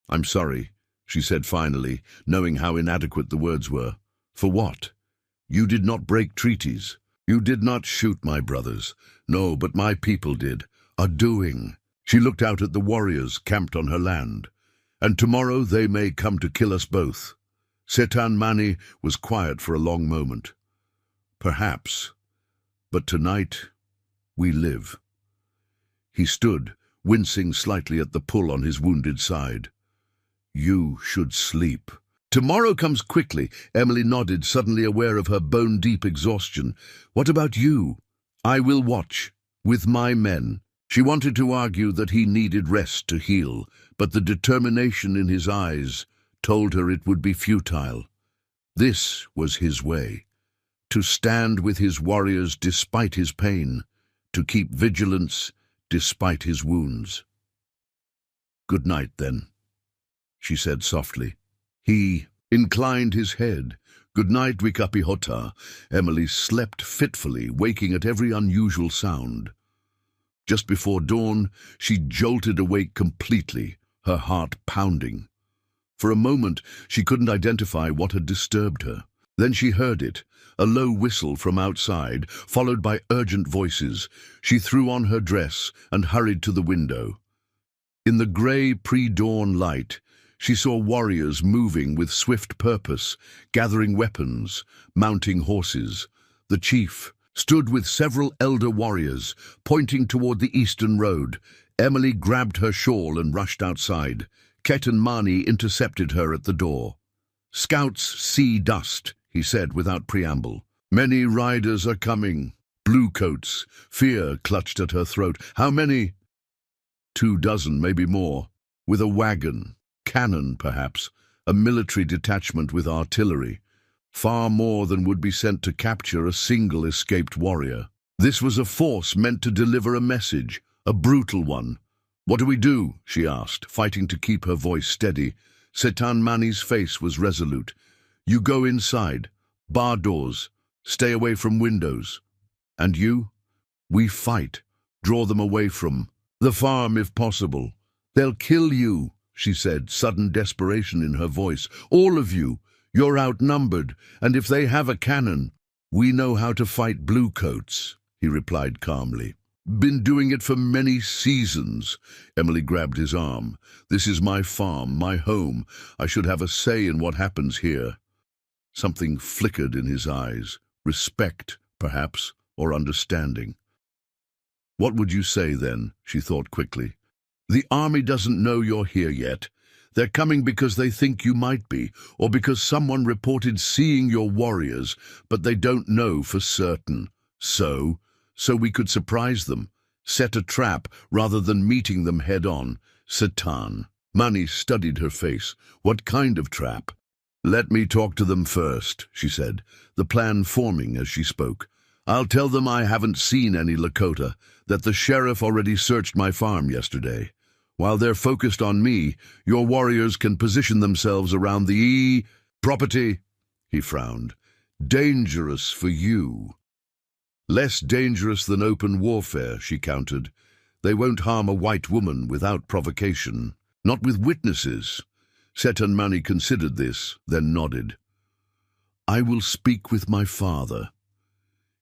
"I'm sorry," she said finally, knowing how inadequate the words were. "For what? You did not break treaties. You did not shoot my brothers. No, but my people did. Are doing." She looked out at the warriors camped on her land. "And tomorrow they may come to kill us both." Seaton Mani was quiet for a long moment. "Perhaps. But tonight, we live." He stood, wincing slightly at the pull on his wounded side. "You should sleep." "Tomorrow comes quickly," Emily nodded, suddenly aware of her bone-deep exhaustion. "What about you?" "I will watch, with my men." She wanted to argue that he needed rest to heal, but the determination in his eyes told her it would be futile. This was his way. To stand with his warriors despite his pain, to keep vigilance despite his wounds. "Good night, then," she said softly. He inclined his head. "Good night, Wikapihota." Emily slept fitfully, waking at every unusual sound. Just before dawn, she jolted awake completely, her heart pounding. For a moment, she couldn't identify what had disturbed her. Then she heard it, a low whistle from outside, followed by urgent voices. She threw on her dress and hurried to the window. In the grey pre-dawn light, she saw warriors moving with swift purpose, gathering weapons, mounting horses. The chief, stood with several elder warriors, pointing toward the eastern road. Emily grabbed her shawl and rushed outside. Ket and Mani intercepted her at the door. "Scouts see dust," he said without preamble. "Many riders are coming. Bluecoats." Fear clutched at her throat. "How many?" 24, maybe more. With a wagon. Cannon, perhaps. A military detachment with artillery. Far more than would be sent to capture a single escaped warrior. This was a force meant to deliver a message, a brutal one. "What do we do?" she asked, fighting to keep her voice steady. Setan Mani's face was resolute. "You go inside. Bar doors. Stay away from windows. And you? We fight. Draw them away from the farm if possible." "They'll kill you," she said, sudden desperation in her voice. "All of you. You're outnumbered, and if they have a cannon—" "We know how to fight bluecoats," he replied calmly. "Been doing it for many seasons." Emily grabbed his arm. "This is my farm, my home. I should have a say in what happens here." Something flickered in his eyes. Respect, perhaps, or understanding. "What would you say then?" she thought quickly. "The army doesn't know you're here yet. They're coming because they think you might be, or because someone reported seeing your warriors, but they don't know for certain. So we could surprise them, set a trap rather than meeting them head-on." Setan. Mani studied her face. "What kind of trap?" "Let me talk to them first," she said, the plan forming as she spoke. "I'll tell them I haven't seen any Lakota, that the sheriff already searched my farm yesterday. While they're focused on me, your warriors can position themselves around the property." He frowned. "Dangerous for you." "Less dangerous than open warfare," she countered. "They won't harm a white woman without provocation. Not with witnesses." Setan Mani considered this, then nodded. "I will speak with my father."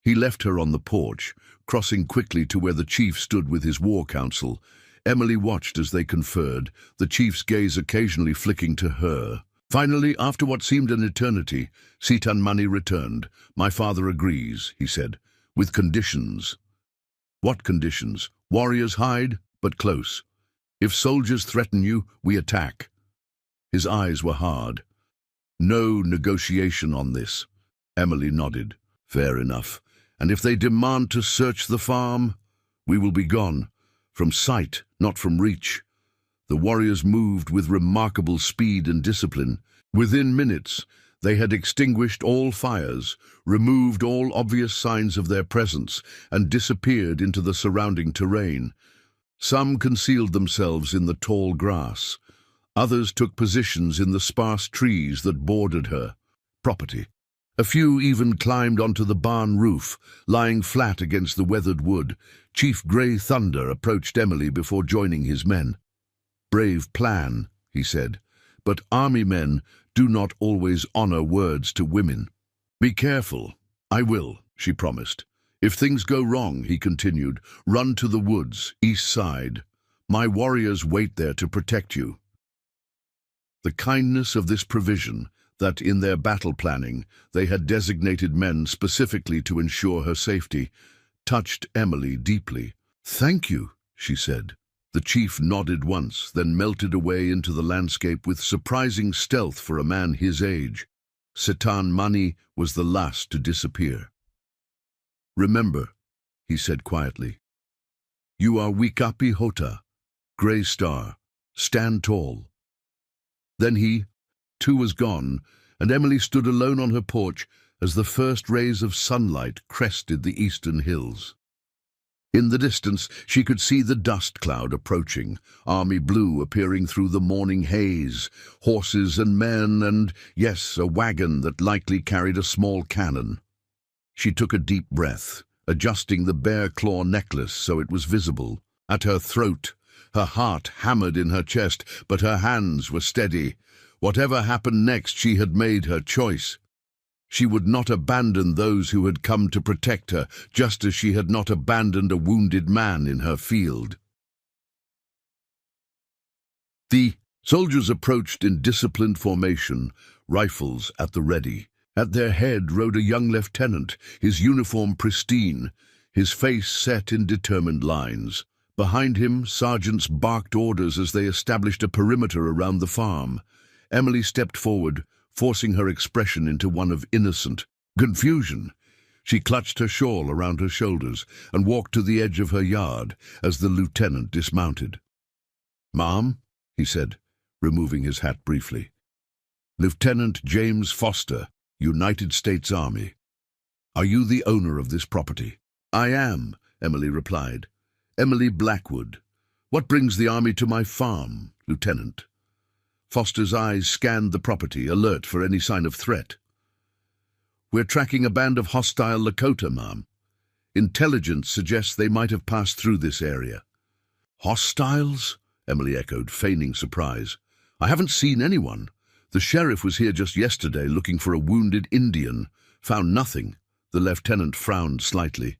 He left her on the porch, crossing quickly to where the chief stood with his war council. Emily watched as they conferred, the chief's gaze occasionally flicking to her. Finally, after what seemed an eternity, Setan Mani returned. "My father agrees," he said, "with conditions." "What conditions?" "Warriors hide, but close. If soldiers threaten you, we attack." His eyes were hard. "No negotiation on this." Emily nodded. "Fair enough. And if they demand to search the farm, we will be gone. From sight, not from reach." The warriors moved with remarkable speed and discipline. Within minutes, they had extinguished all fires, removed all obvious signs of their presence, and disappeared into the surrounding terrain. Some concealed themselves in the tall grass. Others took positions in the sparse trees that bordered her property. A few even climbed onto the barn roof, lying flat against the weathered wood. Chief Grey Thunder approached Emily before joining his men. "Brave plan," he said, "but army men do not always honor words to women." "Be careful." "I will," she promised. "If things go wrong," he continued, "run to the woods, east side. My warriors wait there to protect you." The kindness of this provision, that in their battle planning they had designated men specifically to ensure her safety, touched Emily deeply. "Thank you," she said. The chief nodded once, then melted away into the landscape with surprising stealth for a man his age. Setan Mani was the last to disappear. "Remember," he said quietly, "you are Wikapi Hota, Grey Star. Stand tall." Then he, too, was gone, and Emily stood alone on her porch as the first rays of sunlight crested the eastern hills. In the distance, she could see the dust cloud approaching, army blue appearing through the morning haze, horses and men and, yes, a wagon that likely carried a small cannon. She took a deep breath, adjusting the bear claw necklace so it was visible. At her throat, her heart hammered in her chest, but her hands were steady. Whatever happened next, she had made her choice. She would not abandon those who had come to protect her, just as she had not abandoned a wounded man in her field. The soldiers approached in disciplined formation, rifles at the ready. At their head rode a young lieutenant, his uniform pristine, his face set in determined lines. Behind him, sergeants barked orders as they established a perimeter around the farm. Emily stepped forward, forcing her expression into one of innocent confusion. She clutched her shawl around her shoulders and walked to the edge of her yard as the lieutenant dismounted. "Ma'am," he said, removing his hat briefly. "Lieutenant James Foster, United States Army. Are you the owner of this property?" "I am," Emily replied. "Emily Blackwood. What brings the Army to my farm, Lieutenant?" Foster's eyes scanned the property, alert for any sign of threat. "We're tracking a band of hostile Lakota, ma'am. Intelligence suggests they might have passed through this area." "Hostiles?" Emily echoed, feigning surprise. "I haven't seen anyone. The sheriff was here just yesterday looking for a wounded Indian. Found nothing." The lieutenant frowned slightly.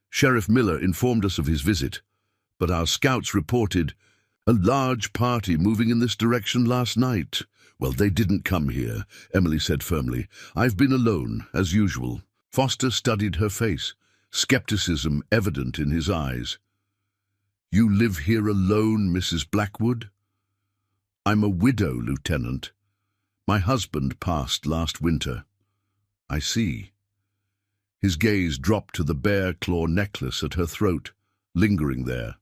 "Sheriff Miller informed us of his visit, but our scouts reported a large party moving in this direction last night." "Well, they didn't come here," Emily said firmly. "I've been alone, as usual." Foster studied her face, skepticism evident in his eyes. "You live here alone, Mrs. Blackwood?" "I'm a widow, Lieutenant. My husband passed last winter." "I see." His gaze dropped to the bear claw necklace at her throat, lingering there.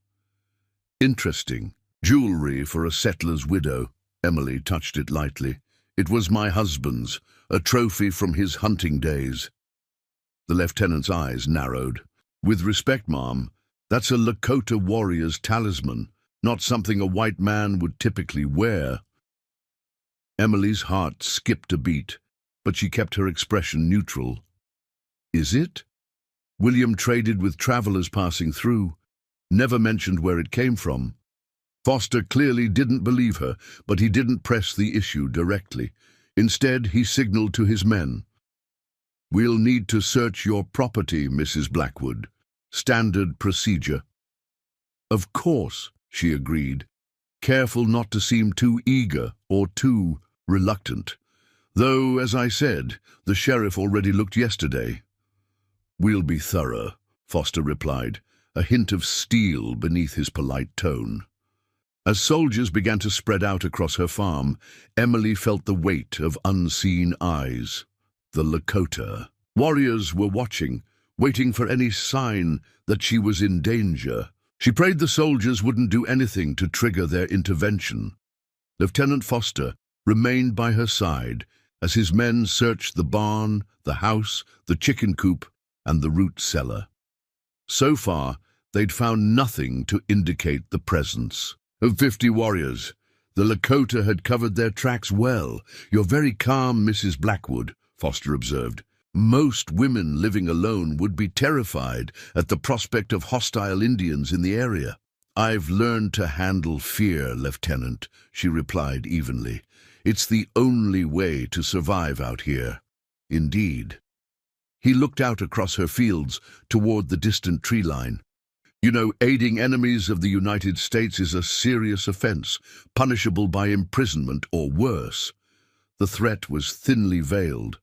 "Interesting. Jewelry for a settler's widow." Emily touched it lightly. "It was my husband's, a trophy from his hunting days." The lieutenant's eyes narrowed. "With respect, ma'am, that's a Lakota warrior's talisman, not something a white man would typically wear." Emily's heart skipped a beat, but she kept her expression neutral. "Is it? William traded with travelers passing through, never mentioned where it came from." Foster clearly didn't believe her, but he didn't press the issue directly. Instead, he signaled to his men. "We'll need to search your property, Mrs. Blackwood. Standard procedure." "Of course," she agreed, careful not to seem too eager or too reluctant. "Though, as I said, the sheriff already looked yesterday." "We'll be thorough," Foster replied, a hint of steel beneath his polite tone. As soldiers began to spread out across her farm, Emily felt the weight of unseen eyes. The Lakota warriors were watching, waiting for any sign that she was in danger. She prayed the soldiers wouldn't do anything to trigger their intervention. Lieutenant Foster remained by her side as his men searched the barn, the house, the chicken coop, and the root cellar. So far, they'd found nothing to indicate the presence of 50 warriors. The Lakota had covered their tracks well. "You're very calm, Mrs. Blackwood," Foster observed. "Most women living alone would be terrified at the prospect of hostile Indians in the area." "I've learned to handle fear, Lieutenant," she replied evenly. "It's the only way to survive out here." "Indeed." He looked out across her fields toward the distant tree line. "You know, aiding enemies of the United States is a serious offense, punishable by imprisonment or worse." The threat was thinly veiled.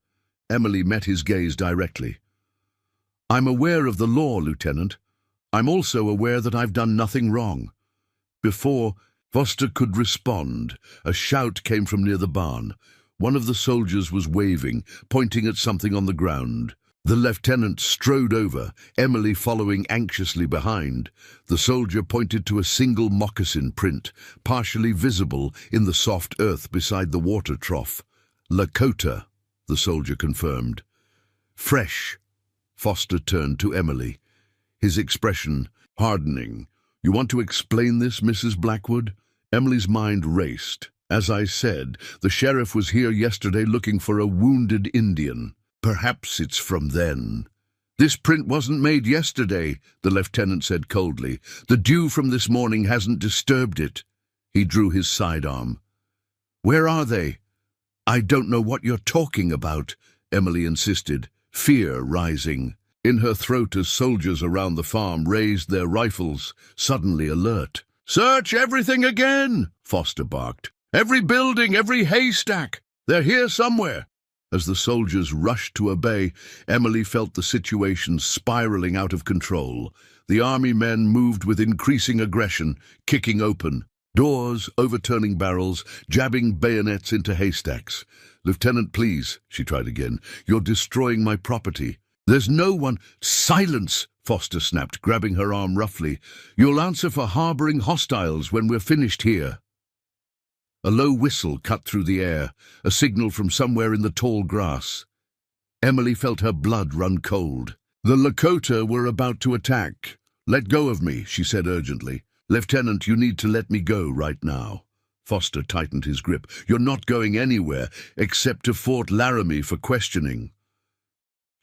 Emily met his gaze directly. "I'm aware of the law, Lieutenant. I'm also aware that I've done nothing wrong." Before Foster could respond, a shout came from near the barn. One of the soldiers was waving, pointing at something on the ground. The lieutenant strode over, Emily following anxiously behind. The soldier pointed to a single moccasin print, partially visible in the soft earth beside the water trough. "Lakota," the soldier confirmed. "Fresh." Foster turned to Emily, his expression hardening. "You want to explain this, Mrs. Blackwood?" Emily's mind raced. "As I said, the sheriff was here yesterday looking for a wounded Indian. Perhaps it's from then." "This print wasn't made yesterday," the lieutenant said coldly. "The dew from this morning hasn't disturbed it." He drew his sidearm. "Where are they?" "I don't know what you're talking about," Emily insisted, fear rising in her throat as soldiers around the farm raised their rifles, suddenly alert. "Search everything again," Foster barked. "Every building, every haystack. They're here somewhere." As the soldiers rushed to obey, Emily felt the situation spiraling out of control. The army men moved with increasing aggression, kicking open doors, overturning barrels, jabbing bayonets into haystacks. "Lieutenant, please," she tried again. "You're destroying my property." "There's no one—" "Silence!" Foster snapped, grabbing her arm roughly. "You'll answer for harboring hostiles when we're finished here." A low whistle cut through the air, a signal from somewhere in the tall grass. Emily felt her blood run cold. The Lakota were about to attack. "Let go of me," she said urgently. "Lieutenant, you need to let me go right now." Foster tightened his grip. "You're not going anywhere, except to Fort Laramie for questioning."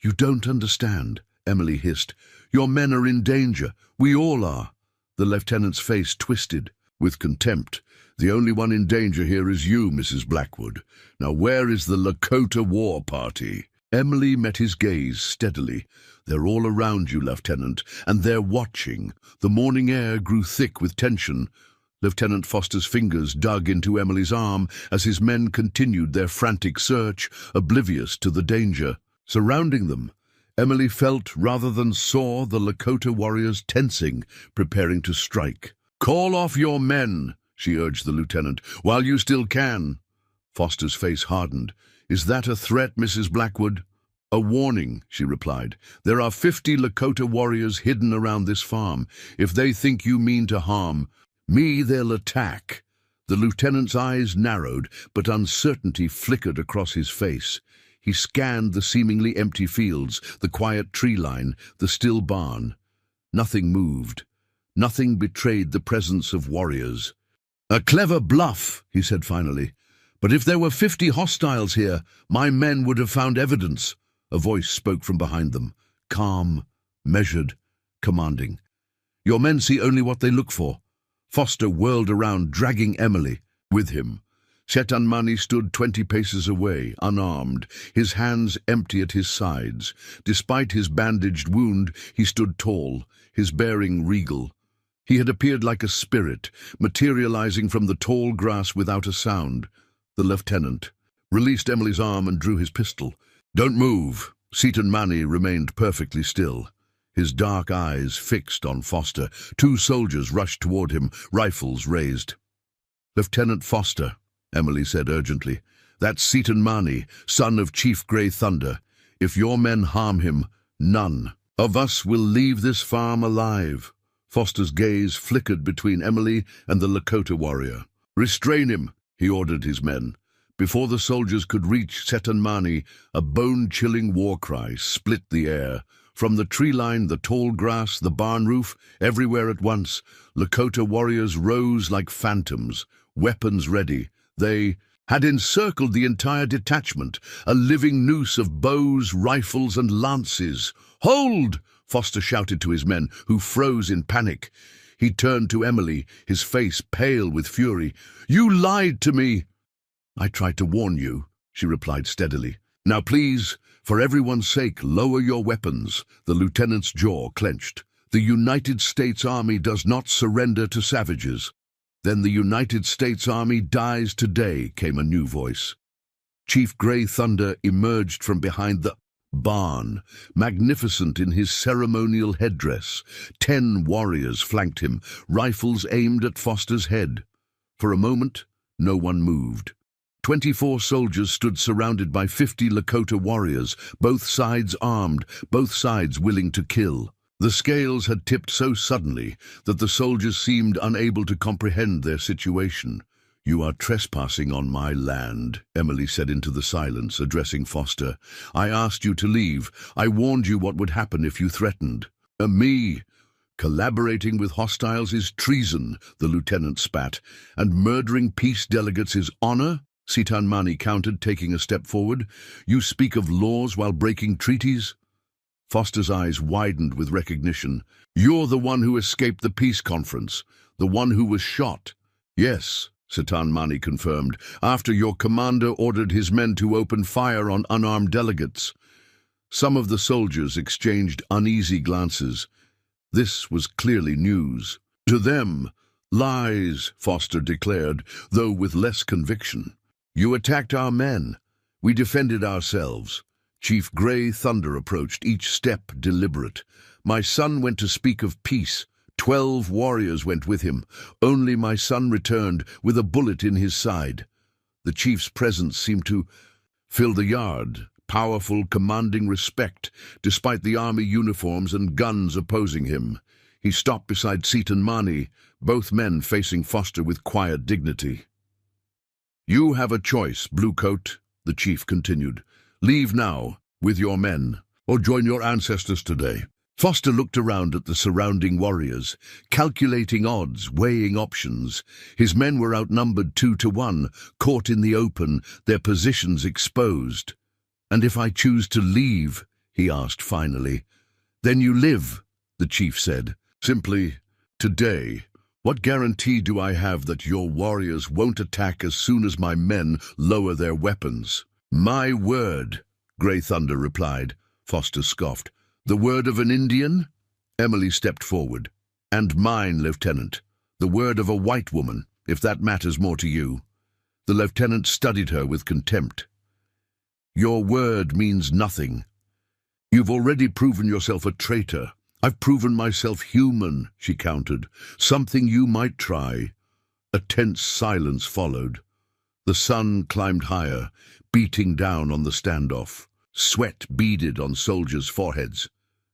"You don't understand," Emily hissed. "Your men are in danger. We all are." The lieutenant's face twisted with contempt. "The only one in danger here is you, Mrs. Blackwood. Now where is the Lakota war party?" Emily met his gaze steadily. "They're all around you, Lieutenant, and they're watching." The morning air grew thick with tension. Lieutenant Foster's fingers dug into Emily's arm as his men continued their frantic search, oblivious to the danger. Surrounding them, Emily felt rather than saw the Lakota warriors tensing, preparing to strike. "Call off your men," she urged the lieutenant, "while you still can." Foster's face hardened. "Is that a threat, Mrs. Blackwood?" "A warning," she replied. "There are 50 Lakota warriors hidden around this farm. If they think you mean to harm me, they'll attack." The lieutenant's eyes narrowed, but uncertainty flickered across his face. He scanned the seemingly empty fields, the quiet tree line, the still barn. Nothing moved. Nothing betrayed the presence of warriors. "A clever bluff," he said finally. "But if there were 50 hostiles here, my men would have found evidence." A voice spoke from behind them, calm, measured, commanding. "Your men see only what they look for." Foster whirled around, dragging Emily with him. Setanmani stood 20 paces away, unarmed, his hands empty at his sides. Despite his bandaged wound, he stood tall, his bearing regal. He had appeared like a spirit, materializing from the tall grass without a sound. The lieutenant released Emily's arm and drew his pistol. "Don't move." Setanmani remained perfectly still, his dark eyes fixed on Foster. 2 soldiers rushed toward him, rifles raised. "Lieutenant Foster," Emily said urgently, "that's Setanmani, son of Chief Grey Thunder. If your men harm him, none of us will leave this farm alive." Foster's gaze flickered between Emily and the Lakota warrior. "Restrain him," he ordered his men. Before the soldiers could reach Setanmani, a bone-chilling war cry split the air. From the tree line, the tall grass, the barn roof, everywhere at once, Lakota warriors rose like phantoms, weapons ready. They had encircled the entire detachment, a living noose of bows, rifles, and lances. "Hold!" Foster shouted to his men, who froze in panic. He turned to Emily, his face pale with fury. "You lied to me!" "I tried to warn you," she replied steadily. "Now please, for everyone's sake, lower your weapons." The lieutenant's jaw clenched. "The United States Army does not surrender to savages." "Then the United States Army dies today," came a new voice. Chief Grey Thunder emerged from behind the barn, magnificent in his ceremonial headdress. 10 warriors flanked him, rifles aimed at Foster's head. For a moment, no one moved. 24 soldiers stood surrounded by 50 Lakota warriors, both sides armed, both sides willing to kill. The scales had tipped so suddenly that the soldiers seemed unable to comprehend their situation. "You are trespassing on my land," Emily said into the silence, addressing Foster. "I asked you to leave. I warned you what would happen if you threatened." Me? Collaborating with hostiles is treason," the lieutenant spat. "And murdering peace delegates is honor?" Setanmani countered, taking a step forward. "You speak of laws while breaking treaties?" Foster's eyes widened with recognition. "You're the one who escaped the peace conference, the one who was shot." "Yes," Setanmani confirmed, "after your commander ordered his men to open fire on unarmed delegates." Some of the soldiers exchanged uneasy glances. This was clearly news. To them, lies, Foster declared, though with less conviction. "You attacked our men. We defended ourselves. Chief Grey Thunder approached, each step deliberate. My son went to speak of peace. 12 warriors went with him. Only my son returned with a bullet in his side. The chief's presence seemed to fill the yard, powerful, commanding respect, despite the army uniforms and guns opposing him. He stopped beside Seton Mani, both men facing Foster with quiet dignity. "You have a choice, Bluecoat," the chief continued. "Leave now, with your men, or join your ancestors today." Foster looked around at the surrounding warriors, calculating odds, weighing options. His men were outnumbered 2 to 1, caught in the open, their positions exposed. "And if I choose to leave?" he asked finally. "Then you live," the chief said. "Simply, today. What guarantee do I have that your warriors won't attack as soon as my men lower their weapons?" "My word," Grey Thunder replied. Foster scoffed. "The word of an Indian?" Emily stepped forward. "And mine, Lieutenant. The word of a white woman, if that matters more to you." The lieutenant studied her with contempt. "Your word means nothing. You've already proven yourself a traitor." "I've proven myself human," she countered. "Something you might try." A tense silence followed. The sun climbed higher, beating down on the standoff. Sweat beaded on soldiers' foreheads.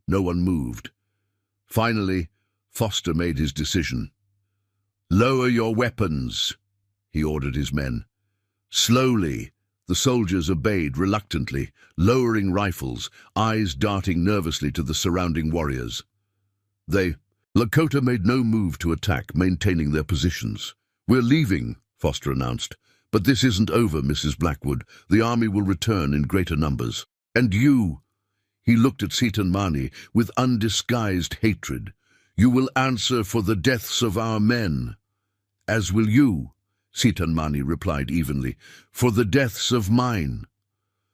No one moved. Finally, Foster made his decision. "Lower your weapons," he ordered his men. Slowly, the soldiers obeyed reluctantly, lowering rifles, eyes darting nervously to the surrounding warriors. Lakota made no move to attack, maintaining their positions. "We're leaving," Foster announced. "But this isn't over, Mrs. Blackwood. The army will return in greater numbers. And you," he looked at Seton Mani with undisguised hatred, "you will answer for the deaths of our men." "As will you," Seton Mani replied evenly, "for the deaths of mine."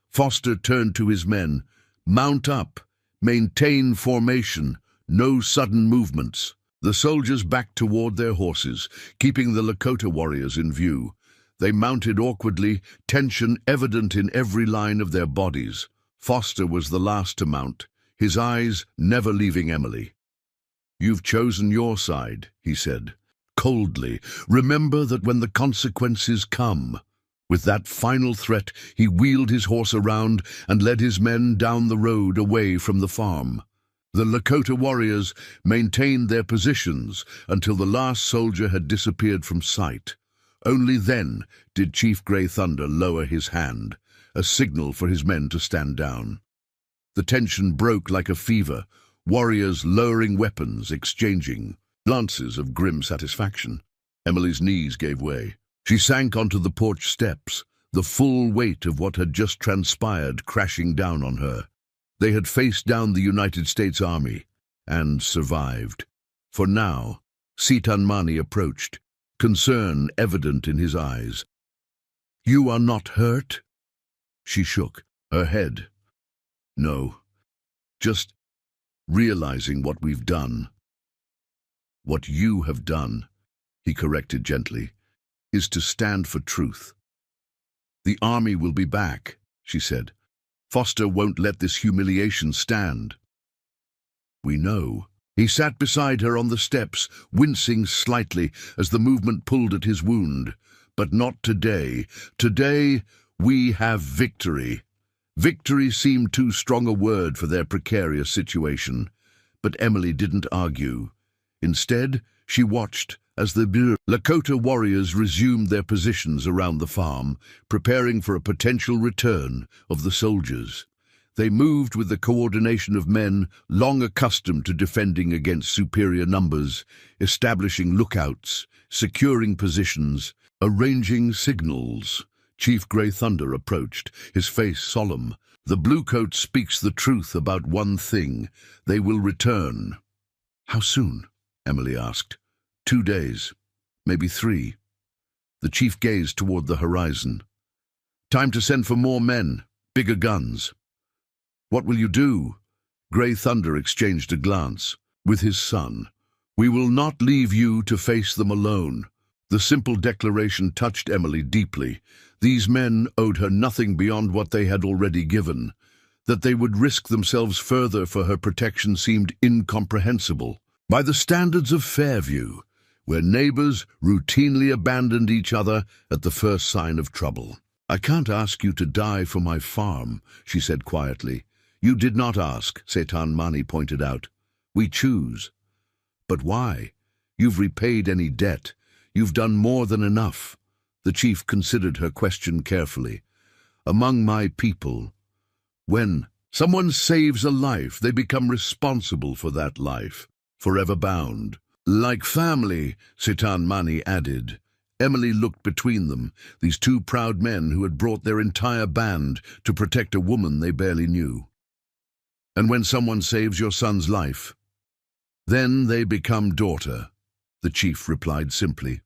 Foster turned to his men. "Mount up. Maintain formation. No sudden movements." The soldiers backed toward their horses, keeping the Lakota warriors in view. They mounted awkwardly, tension evident in every line of their bodies. Foster was the last to mount, his eyes never leaving Emily. "You've chosen your side," he said, coldly. "Remember that when the consequences come." With that final threat, he wheeled his horse around and led his men down the road away from the farm. The Lakota warriors maintained their positions until the last soldier had disappeared from sight. Only then did Chief Grey Thunder lower his hand, a signal for his men to stand down. The tension broke like a fever, warriors lowering weapons, exchanging glances of grim satisfaction. Emily's knees gave way. She sank onto the porch steps, the full weight of what had just transpired crashing down on her. They had faced down the United States Army and survived. For now, Seton Mani approached, concern evident in his eyes. "You are not hurt?" She shook her head. "No, just realizing what we've done." "What you have done," he corrected gently, "is to stand for truth." "The army will be back," she said. "Foster won't let this humiliation stand." "We know." He sat beside her on the steps, wincing slightly as the movement pulled at his wound. "But not today. Today, we have victory." Victory seemed too strong a word for their precarious situation. But Emily didn't argue. Instead, she watched as the Lakota warriors resumed their positions around the farm, preparing for a potential return of the soldiers. They moved with the coordination of men long accustomed to defending against superior numbers, establishing lookouts, securing positions, arranging signals. Chief Grey Thunder approached, his face solemn. "The Bluecoat speaks the truth about one thing. They will return." "How soon?" Emily asked. 2 days, maybe 3. The chief gazed toward the horizon. "Time to send for more men, bigger guns." "What will you do?" Grey Thunder exchanged a glance. "With his son. We will not leave you to face them alone." The simple declaration touched Emily deeply. These men owed her nothing beyond what they had already given. That they would risk themselves further for her protection seemed incomprehensible. By the standards of Fairview, where neighbors routinely abandoned each other at the first sign of trouble. "I can't ask you to die for my farm," she said quietly. "You did not ask," Setan Mani pointed out. "We choose." "But why? You've repaid any debt. You've done more than enough." The chief considered her question carefully. "Among my people, when someone saves a life, they become responsible for that life, forever bound. Like family," Setan Mani added. Emily looked between them, these two proud men who had brought their entire band to protect a woman they barely knew. "And when someone saves your son's life, then they become daughter," the chief replied simply.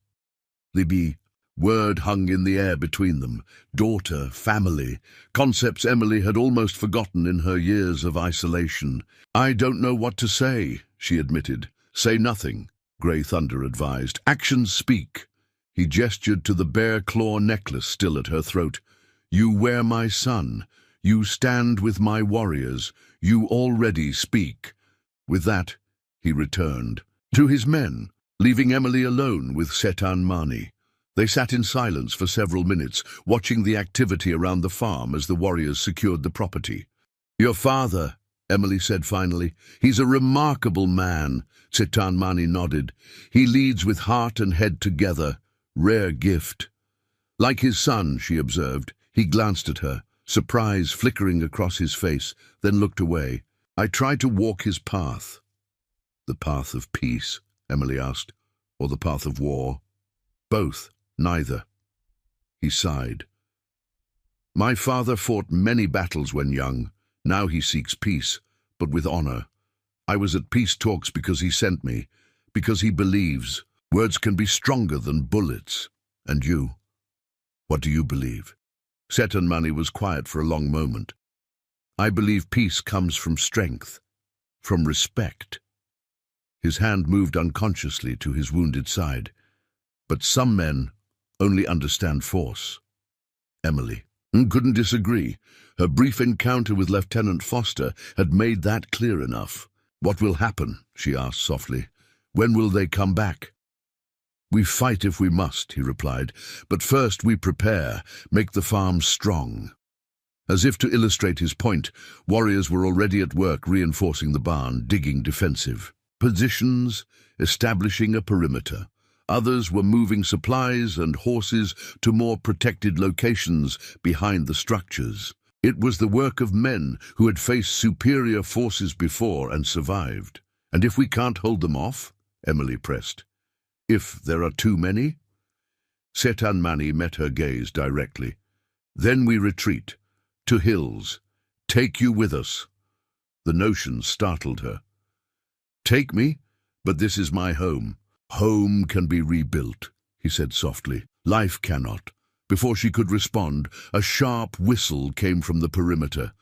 Libby, word hung in the air between them. Daughter, family, concepts Emily had almost forgotten in her years of isolation. "I don't know what to say," she admitted. "Say nothing," Grey Thunder advised. "Actions speak." He gestured to the bear claw necklace still at her throat. "You wear my son. You stand with my warriors. You already speak." With that, he returned to his men, leaving Emily alone with Setan Mani. They sat in silence for several minutes, watching the activity around the farm as the warriors secured the property. "Your father," Emily said finally. "He's a remarkable man." Setan Mani nodded. "He leads with heart and head together. Rare gift." "Like his son," she observed. He glanced at her, surprise flickering across his face, then looked away. "I try to walk his path." "The path of peace?" Emily asked. "Or the path of war?" "Both. Neither." He sighed. "My father fought many battles when young. Now he seeks peace, but with honor. I was at peace talks because he sent me, because he believes. Words can be stronger than bullets. And you? What do you believe?" Setan Mani was quiet for a long moment. "I believe peace comes from strength, from respect." His hand moved unconsciously to his wounded side. "But some men only understand force." Emily couldn't disagree. Her brief encounter with Lieutenant Foster had made that clear enough. "What will happen?" she asked softly. "When will they come back?" "We fight if we must," he replied, "but first we prepare, make the farm strong." As if to illustrate his point, warriors were already at work reinforcing the barn, digging defensive positions, establishing a perimeter. Others were moving supplies and horses to more protected locations behind the structures. It was the work of men who had faced superior forces before and survived. "And if we can't hold them off?" Emily pressed. "If there are too many?" Setan Mani met her gaze directly. "Then we retreat. To hills. Take you with us." The notion startled her. "Take me? But this is my home." "Home can be rebuilt," he said softly. "Life cannot." Before she could respond, a sharp whistle came from the perimeter.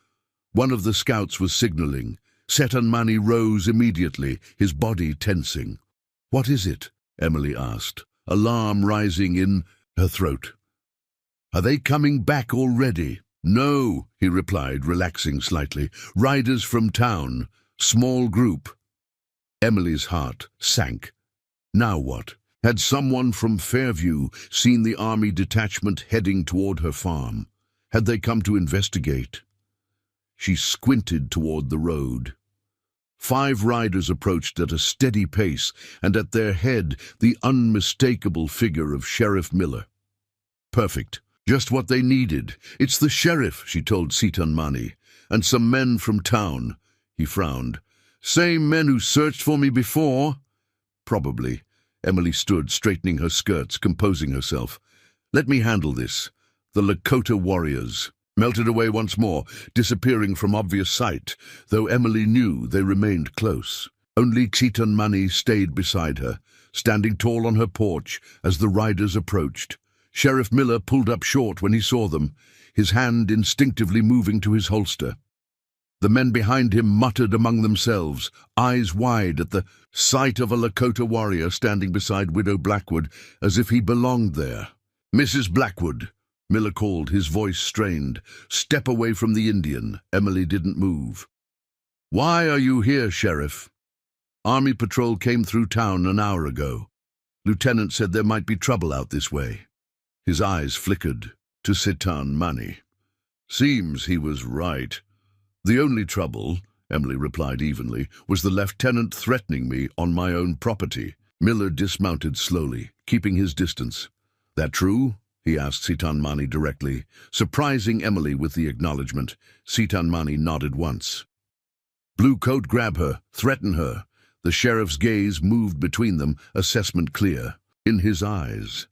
One of the scouts was signaling. Setan Mani rose immediately, his body tensing. "What is it?" Emily asked, alarm rising in her throat. "Are they coming back already?" "No," he replied, relaxing slightly. "Riders from town. Small group." Emily's heart sank. Now what? Had someone from Fairview seen the army detachment heading toward her farm? Had they come to investigate? She squinted toward the road. 5 riders approached at a steady pace, and at their head the unmistakable figure of Sheriff Miller. "Perfect. Just what they needed. It's the sheriff," she told Setan Mani. "And some men from town." He frowned. "Same men who searched for me before?" "Probably." Emily stood, straightening her skirts, composing herself. "Let me handle this." The Lakota warriors melted away once more, disappearing from obvious sight, though Emily knew they remained close. Only Setan Mani stayed beside her, standing tall on her porch as the riders approached. Sheriff Miller pulled up short when he saw them, his hand instinctively moving to his holster. The men behind him muttered among themselves, eyes wide at the sight of a Lakota warrior standing beside Widow Blackwood as if he belonged there. "Mrs. Blackwood," Miller called, his voice strained. "Step away from the Indian." Emily didn't move. "Why are you here, Sheriff?" "Army patrol came through town an hour ago. Lieutenant said there might be trouble out this way." His eyes flickered to Sitan Mani. "Seems he was right. The only trouble," Emily replied evenly, "was the lieutenant threatening me on my own property." Miller dismounted slowly, keeping his distance. "That true?" he asked Sitan Mani directly, surprising Emily with the acknowledgement. Sitan Mani nodded once. "Blue coat, grab her, threaten her." The sheriff's gaze moved between them, assessment clear in his eyes.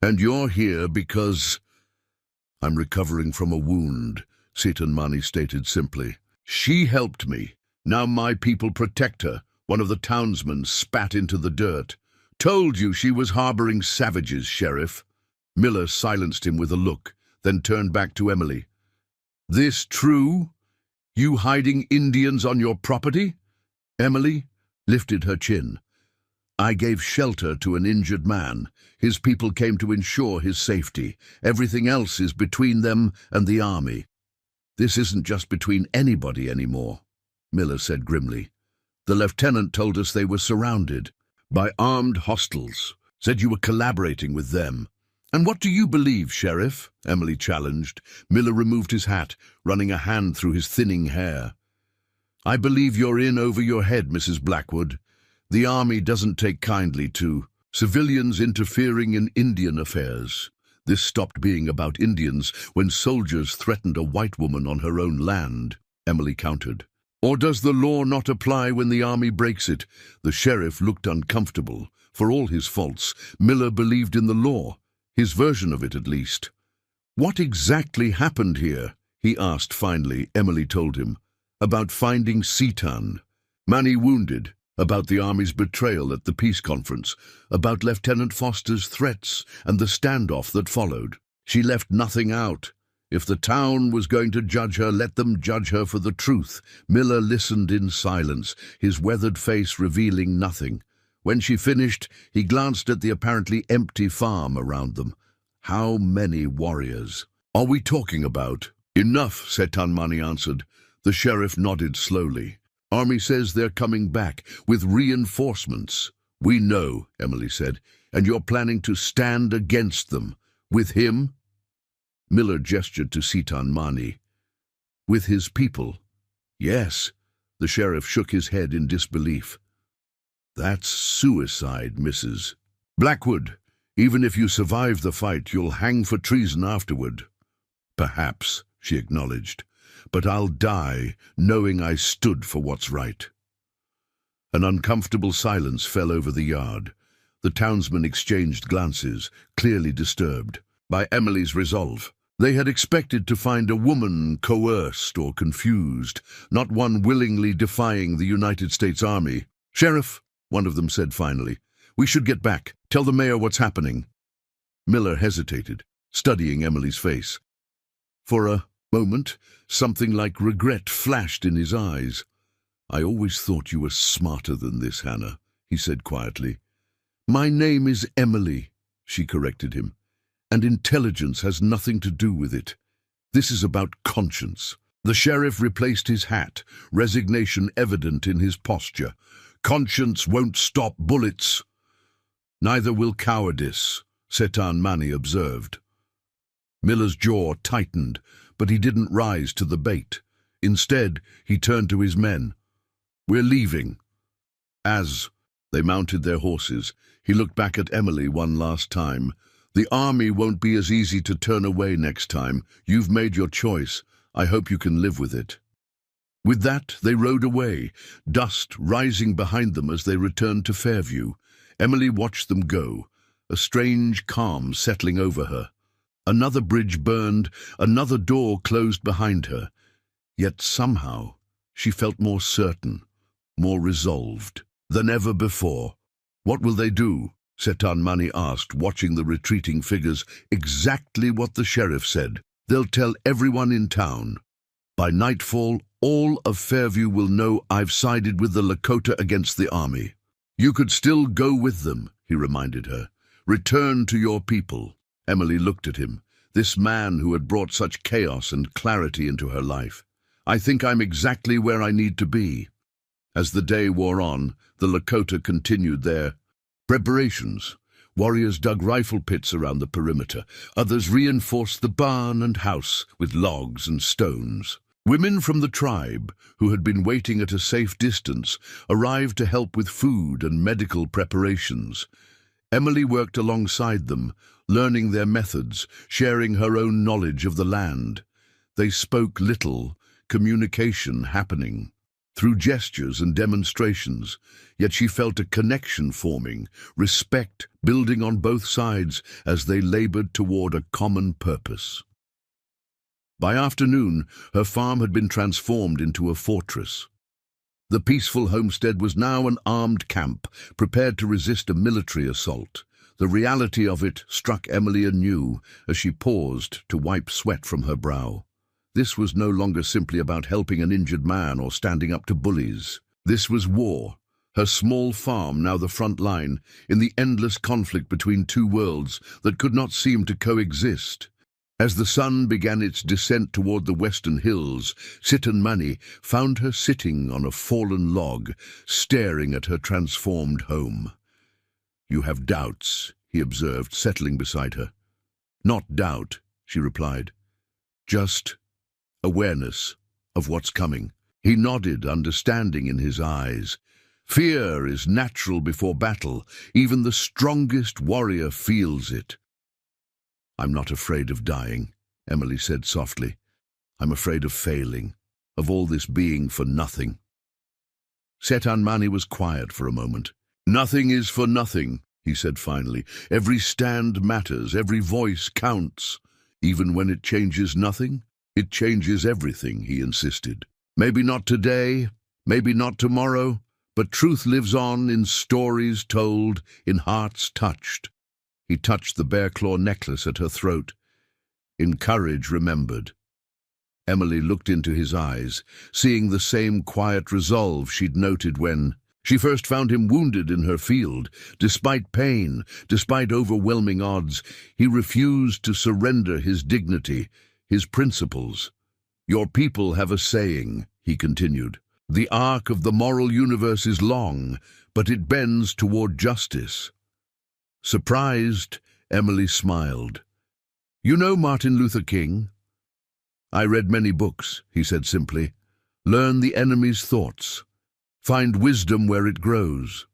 "And you're here because—" "I'm recovering from a wound," Sitan Mani stated simply. "She helped me. Now my people protect her," one of the townsmen spat into the dirt. "Told you she was harboring savages, Sheriff." Miller silenced him with a look, then turned back to Emily. "This true? You hiding Indians on your property?" Emily lifted her chin. "I gave shelter to an injured man. His people came to ensure his safety. Everything else is between them and the army." "This isn't just between anybody anymore," Miller said grimly. "The lieutenant told us they were surrounded by armed hostiles, said you were collaborating with them." "And what do you believe, Sheriff?" Emily challenged. Miller removed his hat, running a hand through his thinning hair. "I believe you're in over your head, Mrs. Blackwood. The army doesn't take kindly to civilians interfering in Indian affairs. This stopped being about Indians when soldiers threatened a white woman on her own land," Emily countered. "Or does the law not apply when the army breaks it?" The sheriff looked uncomfortable. For all his faults, Miller believed in the law, his version of it at least. "What exactly happened here?" he asked finally. Emily told him. About finding Sitan, Mani wounded, about the army's betrayal at the peace conference, about Lieutenant Foster's threats and the standoff that followed. She left nothing out. If the town was going to judge her, let them judge her for the truth. Miller listened in silence, his weathered face revealing nothing. When she finished, he glanced at the apparently empty farm around them. How many warriors are we talking about? "Enough," Sitan Mani answered. The sheriff nodded slowly. "Army says they're coming back with reinforcements." "We know," Emily said, "and you're planning to stand against them. With him?" Miller gestured to Sitan Mani. "With his people?" "Yes." The sheriff shook his head in disbelief. "That's suicide, Mrs. Blackwood. Even if you survive the fight, you'll hang for treason afterward." "Perhaps," she acknowledged. "But I'll die knowing I stood for what's right." An uncomfortable silence fell over the yard. The townsmen exchanged glances, clearly disturbed by Emily's resolve. They had expected to find a woman coerced or confused, not one willingly defying the United States Army. "Sheriff," one of them said finally, "we should get back. Tell the mayor what's happening." Miller hesitated, studying Emily's face. For a moment, something like regret flashed in his eyes. "I always thought you were smarter than this, Hannah," he said quietly. "My name is Emily," she corrected him, "and intelligence has nothing to do with it. This is about conscience." The sheriff replaced his hat, resignation evident in his posture. "Conscience won't stop bullets." "Neither will cowardice," Sitan Mani observed. Miller's jaw tightened, but he didn't rise to the bait. Instead, he turned to his men. "We're leaving." As they mounted their horses, he looked back at Emily one last time. "The army won't be as easy to turn away next time. You've made your choice. I hope you can live with it." With that, they rode away, dust rising behind them as they returned to Fairview. Emily watched them go, a strange calm settling over her. Another bridge burned, another door closed behind her. Yet somehow she felt more certain, more resolved than ever before. "What will they do?" Sitan Mani asked, watching the retreating figures. "Exactly what the sheriff said. They'll tell everyone in town. By nightfall, All of Fairview will know I've sided with the Lakota against the army. You could still go with them, he reminded her. Return to your people. Emily looked at him, this man who had brought such chaos and clarity into her life. I think I'm exactly where I need to be. As the day wore on, the Lakota continued their preparations. Warriors dug rifle pits around the perimeter. Others reinforced the barn and house with logs and stones. Women from the tribe, who had been waiting at a safe distance, arrived to help with food and medical preparations. Emily worked alongside them, learning their methods, sharing her own knowledge of the land. They spoke little, communication happening through gestures and demonstrations, yet she felt a connection forming, respect building on both sides as they labored toward a common purpose. By afternoon, her farm had been transformed into a fortress. The peaceful homestead was now an armed camp, prepared to resist a military assault. The reality of it struck Emily anew as she paused to wipe sweat from her brow. This was no longer simply about helping an injured man or standing up to bullies. This was war, her small farm now the front line, in the endless conflict between two worlds that could not seem to coexist. As the sun began its descent toward the western hills, Citan Mani found her sitting on a fallen log, staring at her transformed home. You have doubts, he observed, settling beside her. Not doubt, she replied. Just awareness of what's coming. He nodded, understanding in his eyes. Fear is natural before battle. Even the strongest warrior feels it. I'm not afraid of dying, Emily said softly. I'm afraid of failing, of all this being for nothing. Citan Mani was quiet for a moment. Nothing is for nothing, he said finally. Every stand matters, every voice counts. Even when it changes nothing, it changes everything, he insisted. Maybe not today, maybe not tomorrow, but truth lives on in stories told, in hearts touched. He touched the bear-claw necklace at her throat. In courage remembered. Emily looked into his eyes, seeing the same quiet resolve she'd noted when she first found him wounded in her field. Despite pain, despite overwhelming odds, he refused to surrender his dignity, his principles. Your people have a saying, he continued. The arc of the moral universe is long, but it bends toward justice. Surprised, Emily smiled. You know Martin Luther King? I read many books, he said simply. Learn the enemy's thoughts. Find wisdom where it grows.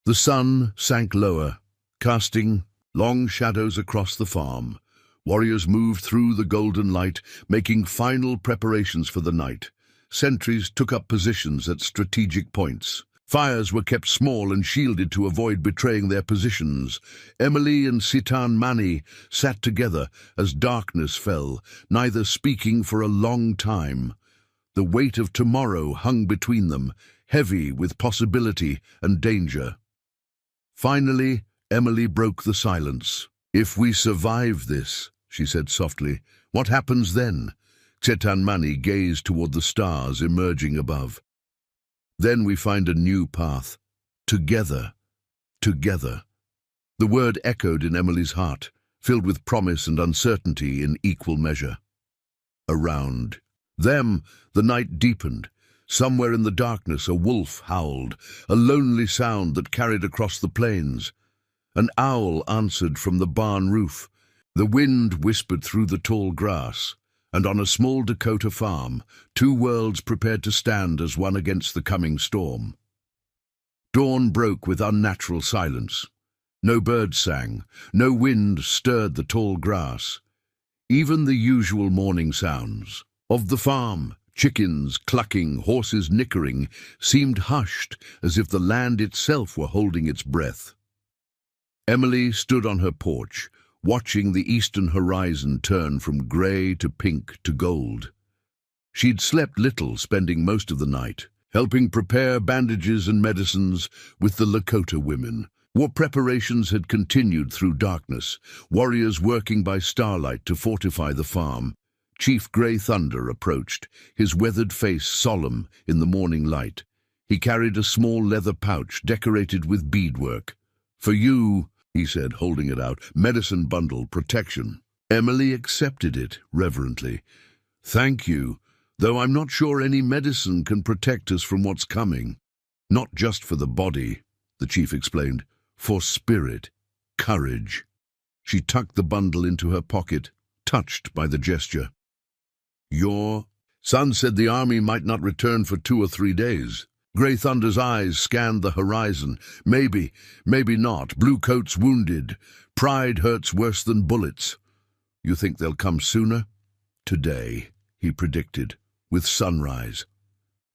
The sun sank lower, casting long shadows across the farm. Warriors moved through the golden light, making final preparations for the night. Sentries took up positions at strategic points. Fires were kept small and shielded to avoid betraying their positions. Emily and Citan Mani sat together as darkness fell, neither speaking for a long time. The weight of tomorrow hung between them, heavy with possibility and danger. Finally, Emily broke the silence. If we survive this, she said softly, what happens then? Citan Mani gazed toward the stars emerging above. Then we find a new path. Together. Together. The word echoed in Emily's heart, filled with promise and uncertainty in equal measure. Around them, the night deepened. Somewhere in the darkness, a wolf howled, a lonely sound that carried across the plains. An owl answered from the barn roof. The wind whispered through the tall grass. And on a small Dakota farm, two worlds prepared to stand as one against the coming storm. Dawn broke with unnatural silence. No birds sang, no wind stirred the tall grass. Even the usual morning sounds of the farm, chickens clucking, horses nickering, seemed hushed as if the land itself were holding its breath. Emily stood on her porch, watching the eastern horizon turn from grey to pink to gold. She'd slept little, spending most of the night, helping prepare bandages and medicines with the Lakota women. War preparations had continued through darkness, warriors working by starlight to fortify the farm. Chief Grey Thunder approached, his weathered face solemn in the morning light. He carried a small leather pouch decorated with beadwork. "For you," he said, holding it out, "medicine bundle, protection." Emily accepted it reverently. "Thank you, though I'm not sure any medicine can protect us from what's coming. Not just for the body," the chief explained, "for spirit, courage." She tucked the bundle into her pocket, touched by the gesture. "Your son said the army might not return for 2 or 3 days. Grey Thunder's eyes scanned the horizon. Maybe not. Blue Coat's wounded. Pride hurts worse than bullets. You think they'll come sooner? Today, he predicted, with sunrise.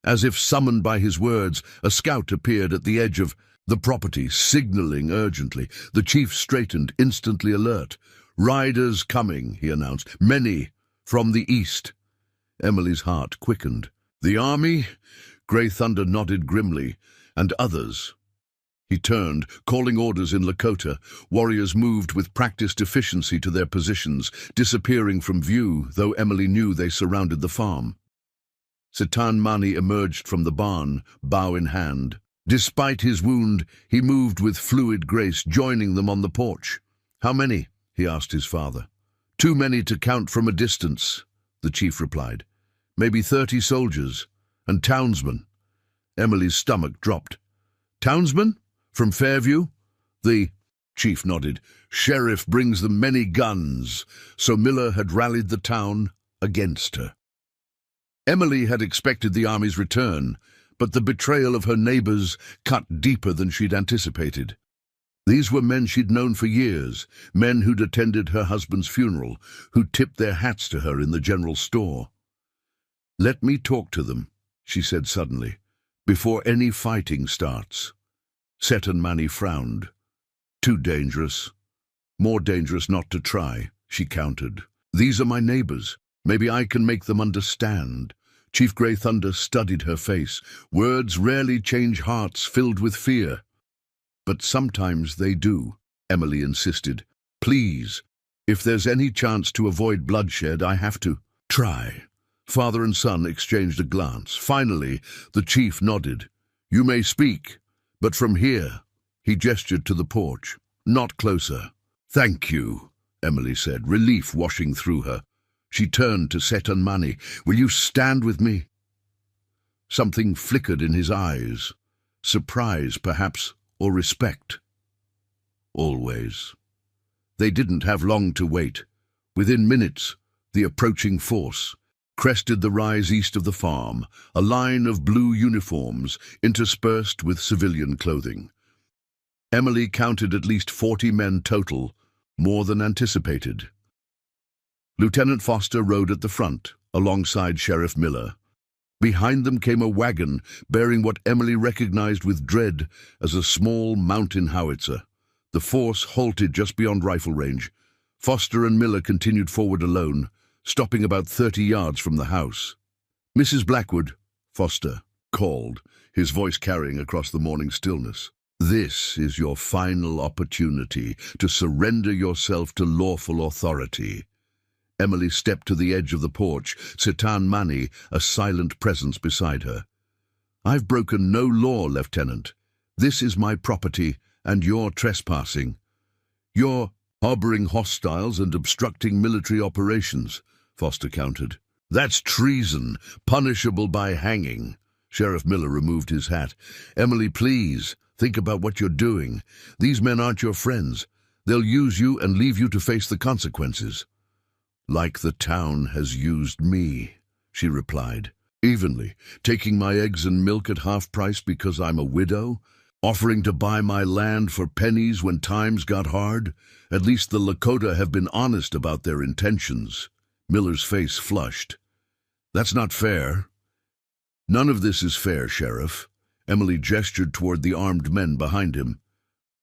As if summoned by his words, a scout appeared at the edge of the property, signaling urgently. The chief straightened, instantly alert. "Riders coming," he announced. "Many from the east." Emily's heart quickened. "The army?" Grey Thunder nodded grimly. "And others." He turned, calling orders in Lakota. Warriors moved with practiced efficiency to their positions, disappearing from view, though Emily knew they surrounded the farm. Setan Mani emerged from the barn, bow in hand. Despite his wound, he moved with fluid grace, joining them on the porch. "How many?" he asked his father. "Too many to count from a distance," the chief replied. "Maybe 30 soldiers, and townsmen." Emily's stomach dropped. "Townsmen? From Fairview?" The chief nodded. "Sheriff brings them many guns." So Miller had rallied the town against her. Emily had expected the army's return, but the betrayal of her neighbors cut deeper than she'd anticipated. These were men she'd known for years, men who'd attended her husband's funeral, who'd tipped their hats to her in the general store. "Let me talk to them," she said suddenly, "before any fighting starts." Setan Mani frowned. "Too dangerous. More dangerous not to try," she countered. "These are my neighbors. Maybe I can make them understand." Chief Grey Thunder studied her face. "Words rarely change hearts filled with fear." "But sometimes they do," Emily insisted. "Please, if there's any chance to avoid bloodshed, I have to try." Father and son exchanged a glance. Finally, the chief nodded. "You may speak, but from here," he gestured to the porch. "Not closer." "Thank you," Emily said, relief washing through her. She turned to Setan Mani. "Will you stand with me?" Something flickered in his eyes. Surprise, perhaps, or respect. Always. They didn't have long to wait. Within minutes, the approaching force crested the rise east of the farm, a line of blue uniforms interspersed with civilian clothing. Emily counted at least 40 men total, more than anticipated. Lieutenant Foster rode at the front, alongside Sheriff Miller. Behind them came a wagon bearing what Emily recognized with dread as a small mountain howitzer. The force halted just beyond rifle range. Foster and Miller continued forward alone, stopping about 30 yards from the house. "Mrs. Blackwood," Foster called, his voice carrying across the morning stillness. "This is your final opportunity to surrender yourself to lawful authority." Emily stepped to the edge of the porch, Setan Mani, a silent presence beside her. "I've broken no law, Lieutenant. This is my property, and you're trespassing. You're harboring hostiles and obstructing military operations," Foster countered. "That's treason, punishable by hanging." Sheriff Miller removed his hat. "Emily, please, think about what you're doing. These men aren't your friends. They'll use you and leave you to face the consequences." "Like the town has used me," she replied, evenly, "taking my eggs and milk at half price because I'm a widow, offering to buy my land for pennies when times got hard. At least the Lakota have been honest about their intentions." Miller's face flushed. "That's not fair." "None of this is fair, Sheriff." Emily gestured toward the armed men behind him.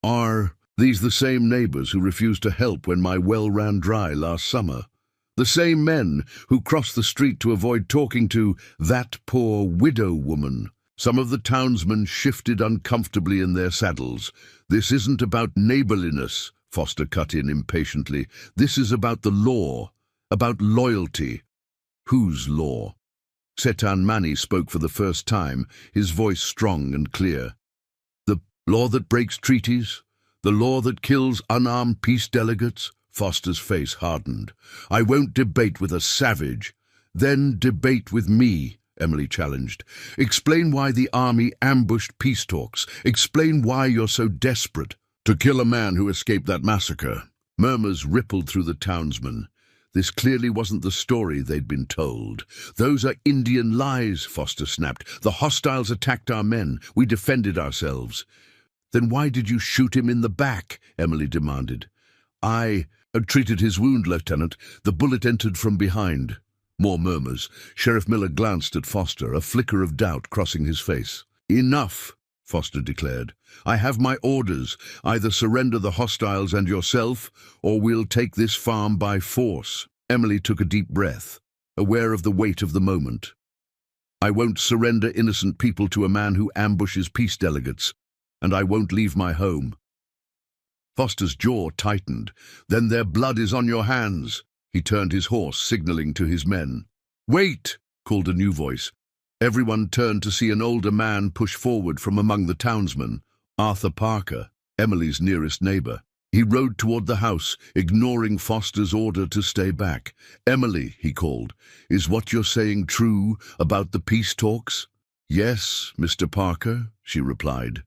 "Are these the same neighbors who refused to help when my well ran dry last summer? The same men who crossed the street to avoid talking to that poor widow woman?" Some of the townsmen shifted uncomfortably in their saddles. "This isn't about neighborliness," Foster cut in impatiently. "This is about the law, about loyalty." Whose law? Setan Mani spoke for the first time, his voice strong and clear. The law that breaks treaties? The law that kills unarmed peace delegates? Foster's face hardened. I won't debate with a savage. Then debate with me, Emily challenged. Explain why the army ambushed peace talks. Explain why you're so desperate. To kill a man who escaped that massacre. Murmurs rippled through the townsmen. This clearly wasn't the story they'd been told. Those are Indian lies, Foster snapped. The hostiles attacked our men. We defended ourselves. Then why did you shoot him in the back? Emily demanded. I treated his wound, Lieutenant. The bullet entered from behind. More murmurs. Sheriff Miller glanced at Foster, a flicker of doubt crossing his face. Enough, Foster declared. I have my orders. Either surrender the hostiles and yourself, or we'll take this farm by force. Emily took a deep breath, aware of the weight of the moment. I won't surrender innocent people to a man who ambushes peace delegates, and I won't leave my home. Foster's jaw tightened. Then their blood is on your hands. He turned his horse, signaling to his men. Wait, called a new voice. Everyone turned to see an older man push forward from among the townsmen. Arthur Parker, Emily's nearest neighbor. He rode toward the house, ignoring Foster's order to stay back. Emily, he called, is what you're saying true about the peace talks? Yes, Mr. Parker, she replied.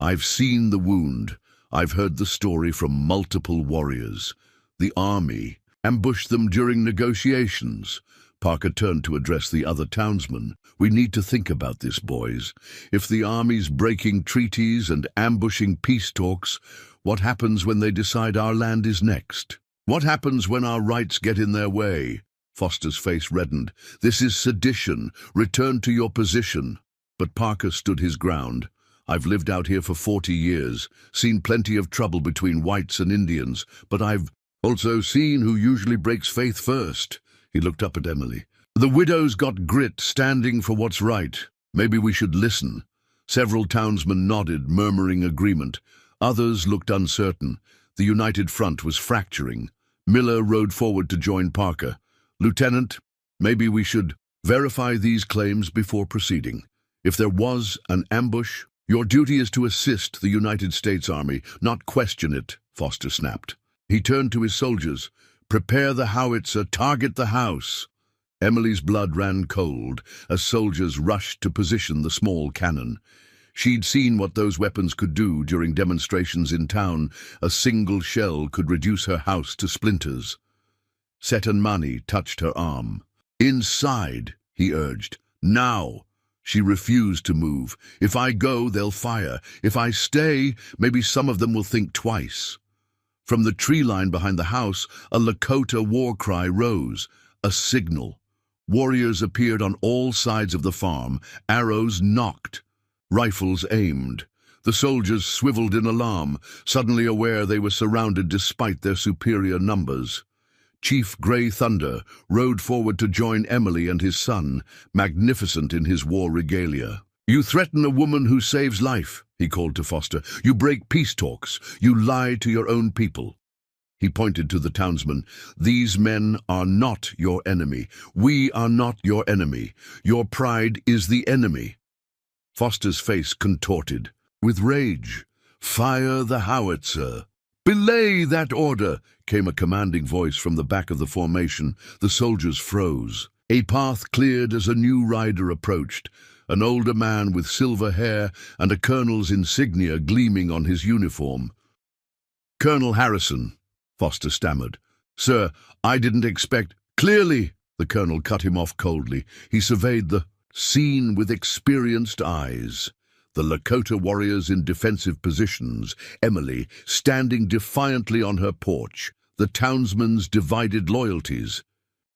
I've seen the wound. I've heard the story from multiple warriors. The army ambushed them during negotiations. Parker turned to address the other townsmen. We need to think about this, boys. If the army's breaking treaties and ambushing peace talks, what happens when they decide our land is next? What happens when our rights get in their way? Foster's face reddened. This is sedition. Return to your position. But Parker stood his ground. I've lived out here for 40 years, seen plenty of trouble between whites and Indians, but I've also seen who usually breaks faith first. He looked up at Emily. The widow's got grit, standing for what's right. Maybe we should listen. Several townsmen nodded, murmuring agreement. Others looked uncertain. The united front was fracturing. Miller rode forward to join Parker. Lieutenant, maybe we should verify these claims before proceeding. If there was an ambush, your duty is to assist the United States Army, not question it, Foster snapped. He turned to his soldiers. Prepare the howitzer, target the house. Emily's blood ran cold as soldiers rushed to position the small cannon. She'd seen what those weapons could do during demonstrations in town. A single shell could reduce her house to splinters. Setan Mani touched her arm. Inside, he urged. Now. She refused to move. If I go, they'll fire. If I stay, maybe some of them will think twice. From the tree line behind the house, a Lakota war cry rose, a signal. Warriors appeared on all sides of the farm, arrows nocked, rifles aimed. The soldiers swiveled in alarm, suddenly aware they were surrounded despite their superior numbers. Chief Grey Thunder rode forward to join Emily and his son, magnificent in his war regalia. You threaten a woman who saves life, he called to Foster. You break peace talks. You lie to your own people. He pointed to the townsmen. These men are not your enemy. We are not your enemy. Your pride is the enemy. Foster's face contorted with rage. Fire the howitzer. Belay that order, came a commanding voice from the back of the formation. The soldiers froze. A path cleared as a new rider approached, an older man with silver hair and a colonel's insignia gleaming on his uniform. Colonel Harrison, Foster stammered. Sir, I didn't expect... Clearly, the colonel cut him off coldly. He surveyed the scene with experienced eyes. The Lakota warriors in defensive positions, Emily standing defiantly on her porch, the townsmen's divided loyalties.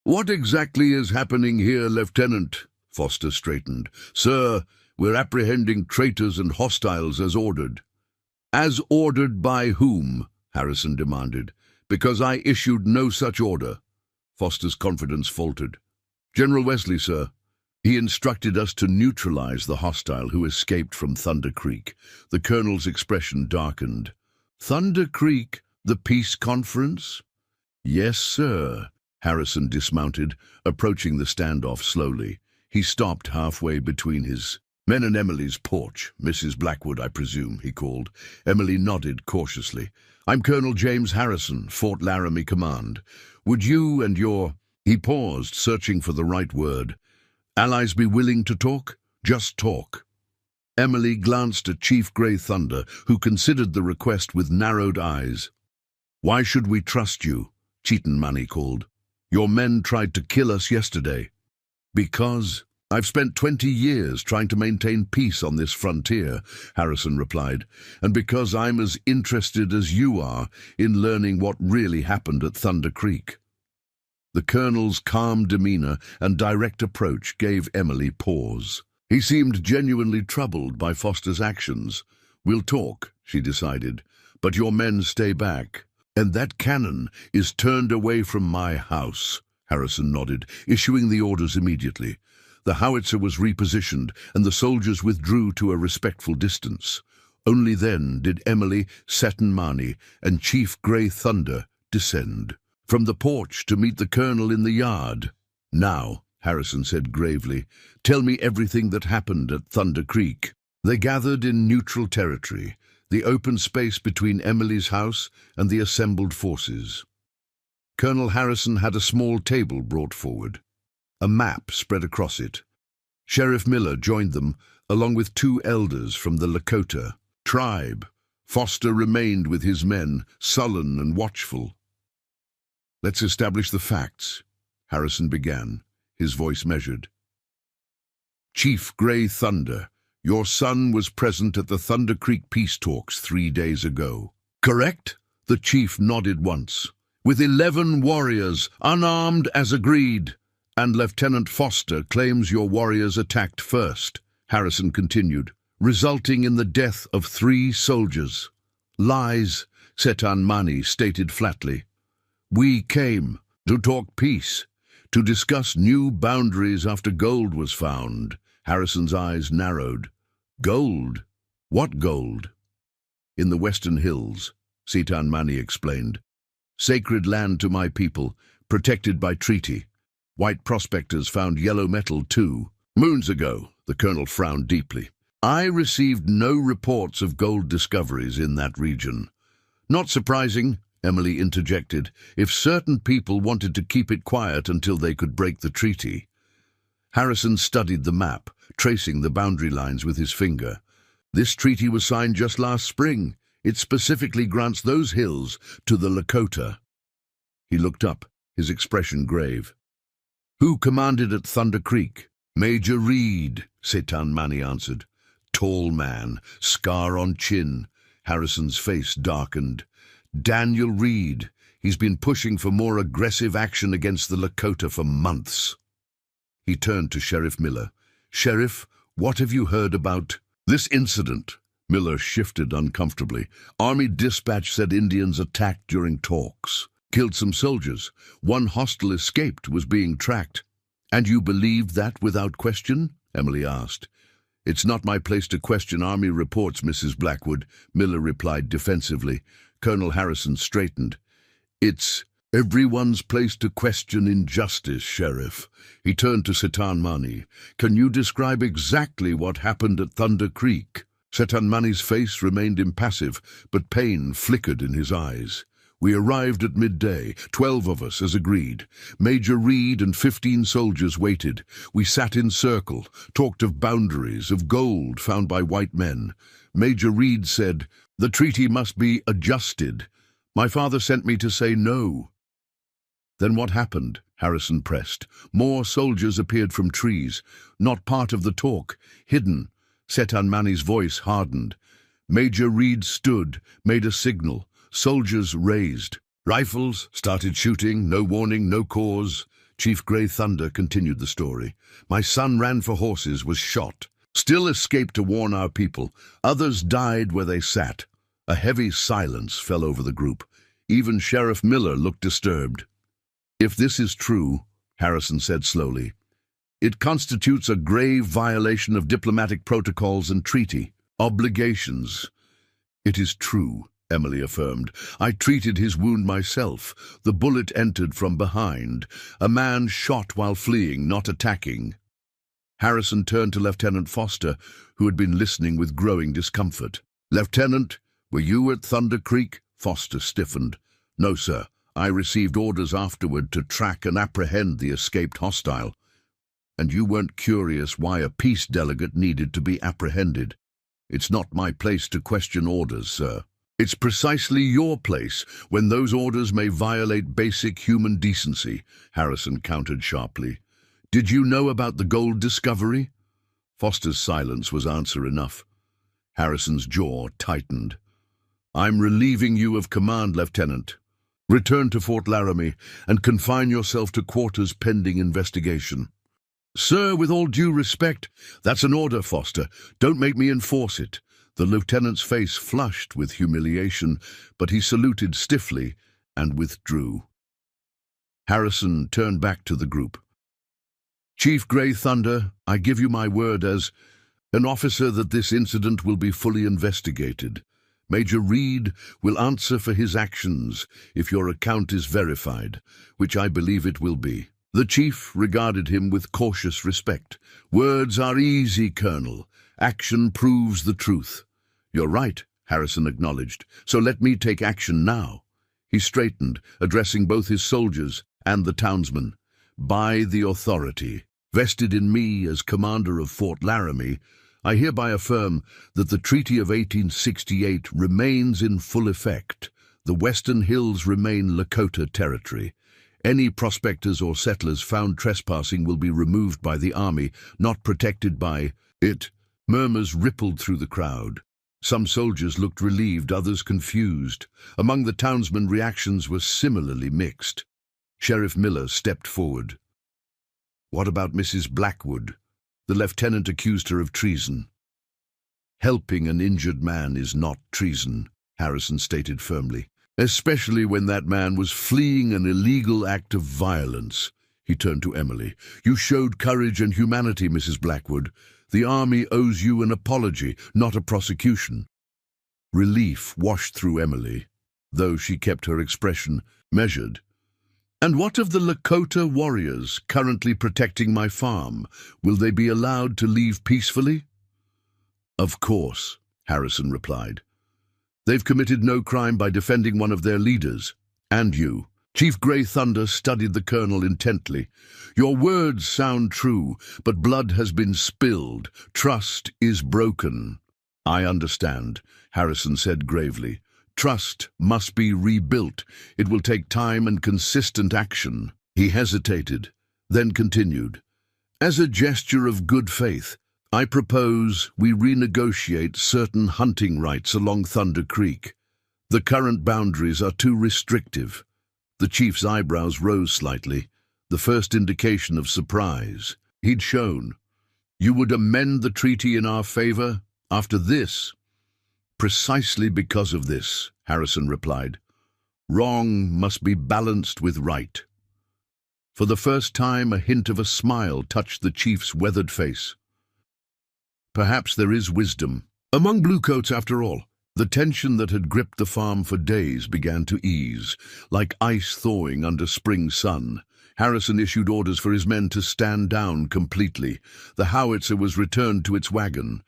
What exactly is happening here, Lieutenant? Foster straightened. Sir, we're apprehending traitors and hostiles as ordered. As ordered by whom? Harrison demanded. Because I issued no such order. Foster's confidence faltered. General Wesley, sir. He instructed us to neutralize the hostile who escaped from Thunder Creek. The colonel's expression darkened. Thunder Creek, the peace conference? Yes, sir. Harrison dismounted, approaching the standoff slowly. He stopped halfway between his men and Emily's porch. "Mrs. Blackwood, I presume," he called. Emily nodded cautiously. "I'm Colonel James Harrison, Fort Laramie Command. Would you and your—" He paused, searching for the right word. "Allies be willing to talk? Just talk." Emily glanced at Chief Grey Thunder, who considered the request with narrowed eyes. "Why should we trust you?" Cheatin Manny called. "Your men tried to kill us yesterday." "Because I've spent 20 years trying to maintain peace on this frontier," Harrison replied, "and because I'm as interested as you are in learning what really happened at Thunder Creek." The colonel's calm demeanor and direct approach gave Emily pause. He seemed genuinely troubled by Foster's actions. "We'll talk," she decided, "but your men stay back. And that cannon is turned away from my house." Harrison nodded, issuing the orders immediately. The howitzer was repositioned, and the soldiers withdrew to a respectful distance. Only then did Emily, Seton Mani, and Chief Grey Thunder descend from the porch to meet the colonel in the yard. "Now," Harrison said gravely, "tell me everything that happened at Thunder Creek." They gathered in neutral territory, the open space between Emily's house and the assembled forces. Colonel Harrison had a small table brought forward. A map spread across it. Sheriff Miller joined them, along with 2 elders from the Lakota tribe. Foster remained with his men, sullen and watchful. "Let's establish the facts," Harrison began, his voice measured. "Chief Grey Thunder, your son was present at the Thunder Creek peace talks 3 days ago." "Correct?" The chief nodded once. "With 11 warriors, unarmed as agreed. And Lieutenant Foster claims your warriors attacked first," Harrison continued, "resulting in the death of 3 soldiers." "Lies," Seton Mani stated flatly. "We came to talk peace, to discuss new boundaries after gold was found." Harrison's eyes narrowed. "Gold? What gold?" "In the Western Hills," Seton Mani explained. "Sacred land to my people, protected by treaty. White prospectors found yellow metal too. Moons ago," the colonel frowned deeply. "I received no reports of gold discoveries in that region." "Not surprising," Emily interjected, "if certain people wanted to keep it quiet until they could break the treaty." Harrison studied the map, tracing the boundary lines with his finger. "This treaty was signed just last spring. It specifically grants those hills to the Lakota." He looked up, his expression grave. "Who commanded at Thunder Creek?" "Major Reed," Seton Mani answered. "Tall man, scar on chin." Harrison's face darkened. "Daniel Reed. He's been pushing for more aggressive action against the Lakota for months." He turned to Sheriff Miller. "Sheriff, what have you heard about this incident?" Miller shifted uncomfortably. "Army dispatch said Indians attacked during talks. Killed some soldiers. One hostile escaped, was being tracked." "And you believed that without question?" Emily asked. "It's not my place to question Army reports, Mrs. Blackwood," Miller replied defensively. Colonel Harrison straightened. "It's everyone's place to question injustice, Sheriff." He turned to Seton Mani. "Can you describe exactly what happened at Thunder Creek?" Seton Mani's face remained impassive, but pain flickered in his eyes. "We arrived at midday, 12 of us as agreed. Major Reed and 15 soldiers waited. We sat in circle, talked of boundaries, of gold found by white men. Major Reed said, 'The treaty must be adjusted.' My father sent me to say no." "Then what happened?" Harrison pressed. "More soldiers appeared from trees, not part of the talk, hidden." Seton Mani's voice hardened. Major Reed stood, made a signal. Soldiers raised. Rifles started shooting, no warning, no cause. Chief Grey Thunder continued the story. "My son ran for horses, was shot. Still escaped to warn our people. Others died where they sat." A heavy silence fell over the group. Even Sheriff Miller looked disturbed. "If this is true," Harrison said slowly, "it constitutes a grave violation of diplomatic protocols and treaty obligations." "It is true," Emily affirmed. "I treated his wound myself. The bullet entered from behind. A man shot while fleeing, not attacking." Harrison turned to Lieutenant Foster, who had been listening with growing discomfort. "Lieutenant, were you at Thunder Creek?" Foster stiffened. "No, sir. I received orders afterward to track and apprehend the escaped hostile." "And you weren't curious why a peace delegate needed to be apprehended?" "It's not my place to question orders, sir." "It's precisely your place when those orders may violate basic human decency," Harrison countered sharply. "Did you know about the gold discovery?" Foster's silence was answer enough. Harrison's jaw tightened. "I'm relieving you of command, Lieutenant. Return to Fort Laramie and confine yourself to quarters pending investigation." "Sir, with all due respect—" "That's an order, Foster. Don't make me enforce it." The lieutenant's face flushed with humiliation, but he saluted stiffly and withdrew. Harrison turned back to the group. "Chief Grey Thunder, I give you my word as an officer that this incident will be fully investigated. Major Reed will answer for his actions if your account is verified, which I believe it will be." The chief regarded him with cautious respect. "Words are easy, Colonel. Action proves the truth." "You're right," Harrison acknowledged. "So let me take action now." He straightened, addressing both his soldiers and the townsmen. "By the authority vested in me as commander of Fort Laramie, I hereby affirm that the Treaty of 1868 remains in full effect. The Western Hills remain Lakota territory. Any prospectors or settlers found trespassing will be removed by the army, not protected by it." Murmurs rippled through the crowd. Some soldiers looked relieved, others confused. Among the townsmen, reactions were similarly mixed. Sheriff Miller stepped forward. "What about Mrs. Blackwood?" The lieutenant accused her of treason. "Helping an injured man is not treason," Harrison stated firmly. "Especially when that man was fleeing an illegal act of violence." He turned to Emily. "You showed courage and humanity, Mrs. Blackwood. The army owes you an apology, not a prosecution." Relief washed through Emily, though she kept her expression measured. "And what of the Lakota warriors currently protecting my farm? Will they be allowed to leave peacefully?" "Of course," Harrison replied. "They've committed no crime by defending one of their leaders. And you." Chief Grey Thunder studied the colonel intently. "Your words sound true, but blood has been spilled. Trust is broken." "I understand," Harrison said gravely. "Trust must be rebuilt. It will take time and consistent action." He hesitated, then continued. "As a gesture of good faith, I propose we renegotiate certain hunting rights along Thunder Creek. The current boundaries are too restrictive." The chief's eyebrows rose slightly, the first indication of surprise. He'd shown. "You would amend the treaty in our favor after this?" "Precisely because of this," Harrison replied. "Wrong must be balanced with right." For the first time, a hint of a smile touched the chief's weathered face. "Perhaps there is wisdom among bluecoats after all." The tension that had gripped the farm for days began to ease, like ice thawing under spring sun. Harrison issued orders for his men to stand down completely. The howitzer was returned to its wagon.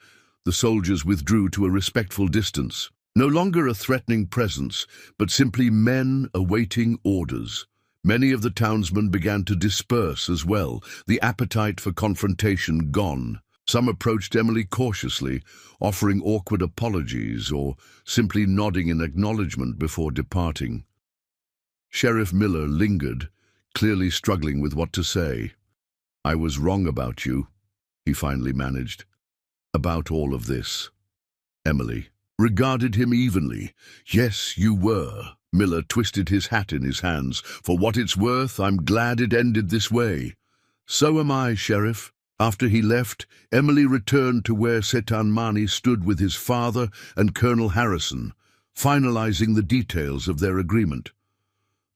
The soldiers withdrew to a respectful distance. No longer a threatening presence, but simply men awaiting orders. Many of the townsmen began to disperse as well, the appetite for confrontation gone. Some approached Emily cautiously, offering awkward apologies or simply nodding in acknowledgement before departing. Sheriff Miller lingered, clearly struggling with what to say. "I was wrong about you," he finally managed. "About all of this." Emily regarded him evenly. "Yes, you were." Miller twisted his hat in his hands. "For what it's worth, I'm glad it ended this way." "So am I, Sheriff." After he left, Emily returned to where Setan Mani stood with his father and Colonel Harrison, finalizing the details of their agreement.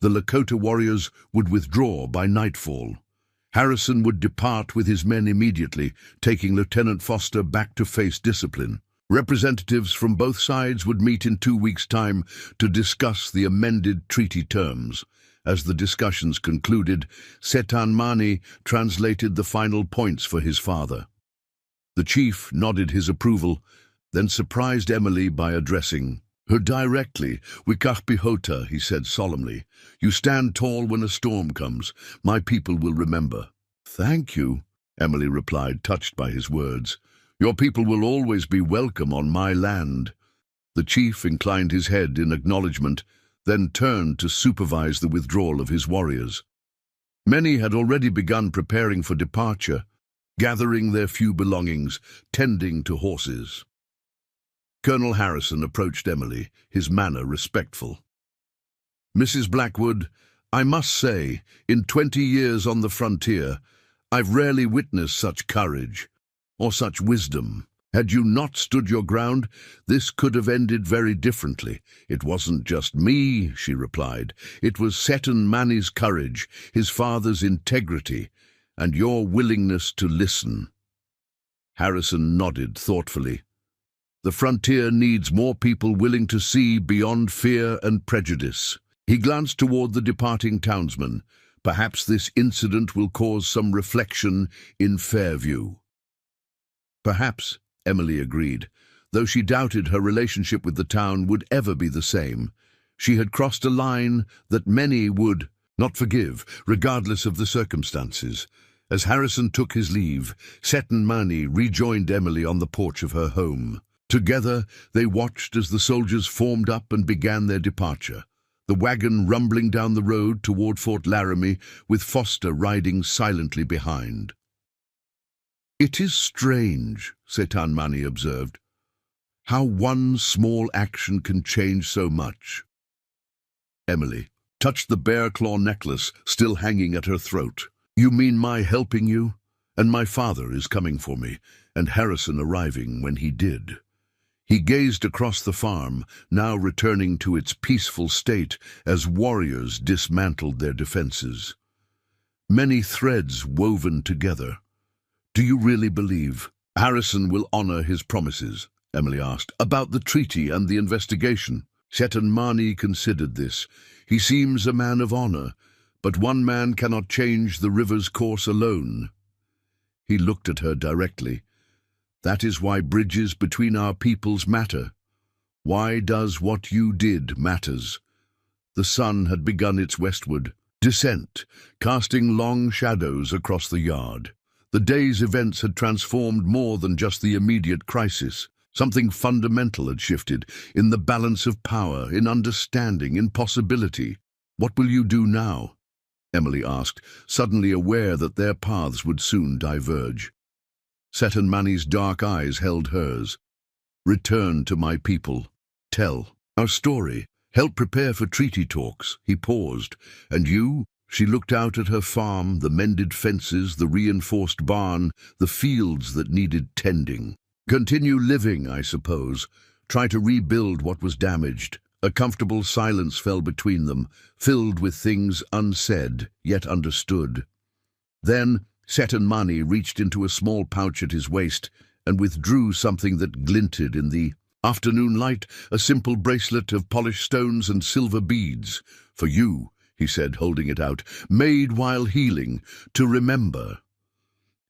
The Lakota warriors would withdraw by nightfall. Harrison would depart with his men immediately, taking Lieutenant Foster back to face discipline. Representatives from both sides would meet in 2 weeks' time to discuss the amended treaty terms. As the discussions concluded, Setan Mani translated the final points for his father. The chief nodded his approval, then surprised Emily by addressing her directly. "Wikahpihota," he said solemnly. "You stand tall when a storm comes. My people will remember." "Thank you," Emily replied, touched by his words. "Your people will always be welcome on my land." The chief inclined his head in acknowledgement, then turned to supervise the withdrawal of his warriors. Many had already begun preparing for departure, gathering their few belongings, tending to horses. Colonel Harrison approached Emily, his manner respectful. "Mrs. Blackwood, I must say, in 20 years on the frontier, I've rarely witnessed such courage, or such wisdom. Had you not stood your ground, this could have ended very differently." "It wasn't just me," she replied. "It was Setan Mani's courage, his father's integrity, and your willingness to listen." Harrison nodded thoughtfully. "The frontier needs more people willing to see beyond fear and prejudice." He glanced toward the departing townsman. "Perhaps this incident will cause some reflection in Fairview." "Perhaps," Emily agreed, though she doubted her relationship with the town would ever be the same. She had crossed a line that many would not forgive, regardless of the circumstances. As Harrison took his leave, Setan Mani rejoined Emily on the porch of her home. Together, they watched as the soldiers formed up and began their departure, the wagon rumbling down the road toward Fort Laramie, with Foster riding silently behind. "It is strange," Setan Mani observed, "how one small action can change so much." Emily touched the bear claw necklace still hanging at her throat. "You mean my helping you? And my father is coming for me, and Harrison arriving when he did." He gazed across the farm, now returning to its peaceful state as warriors dismantled their defenses. Many threads woven together. "Do you really believe Harrison will honor his promises?" Emily asked. "About the treaty and the investigation?" Setan Mani considered this. "He seems a man of honor, but one man cannot change the river's course alone." He looked at her directly. "That is why bridges between our peoples matter. Why does what you did matters?" The sun had begun its westward descent, casting long shadows across the yard. The day's events had transformed more than just the immediate crisis. Something fundamental had shifted, in the balance of power, in understanding, in possibility. "What will you do now?" Emily asked, suddenly aware that their paths would soon diverge. Setan Mani's dark eyes held hers. "Return to my people. Tell our story. Help prepare for treaty talks." He paused. "And you?" She looked out at her farm, the mended fences, the reinforced barn, the fields that needed tending. "Continue living, I suppose. Try to rebuild what was damaged." A comfortable silence fell between them, filled with things unsaid, yet understood. Then Setan Mani reached into a small pouch at his waist and withdrew something that glinted in the afternoon light, a simple bracelet of polished stones and silver beads. "For you," he said, holding it out, "made while healing, to remember."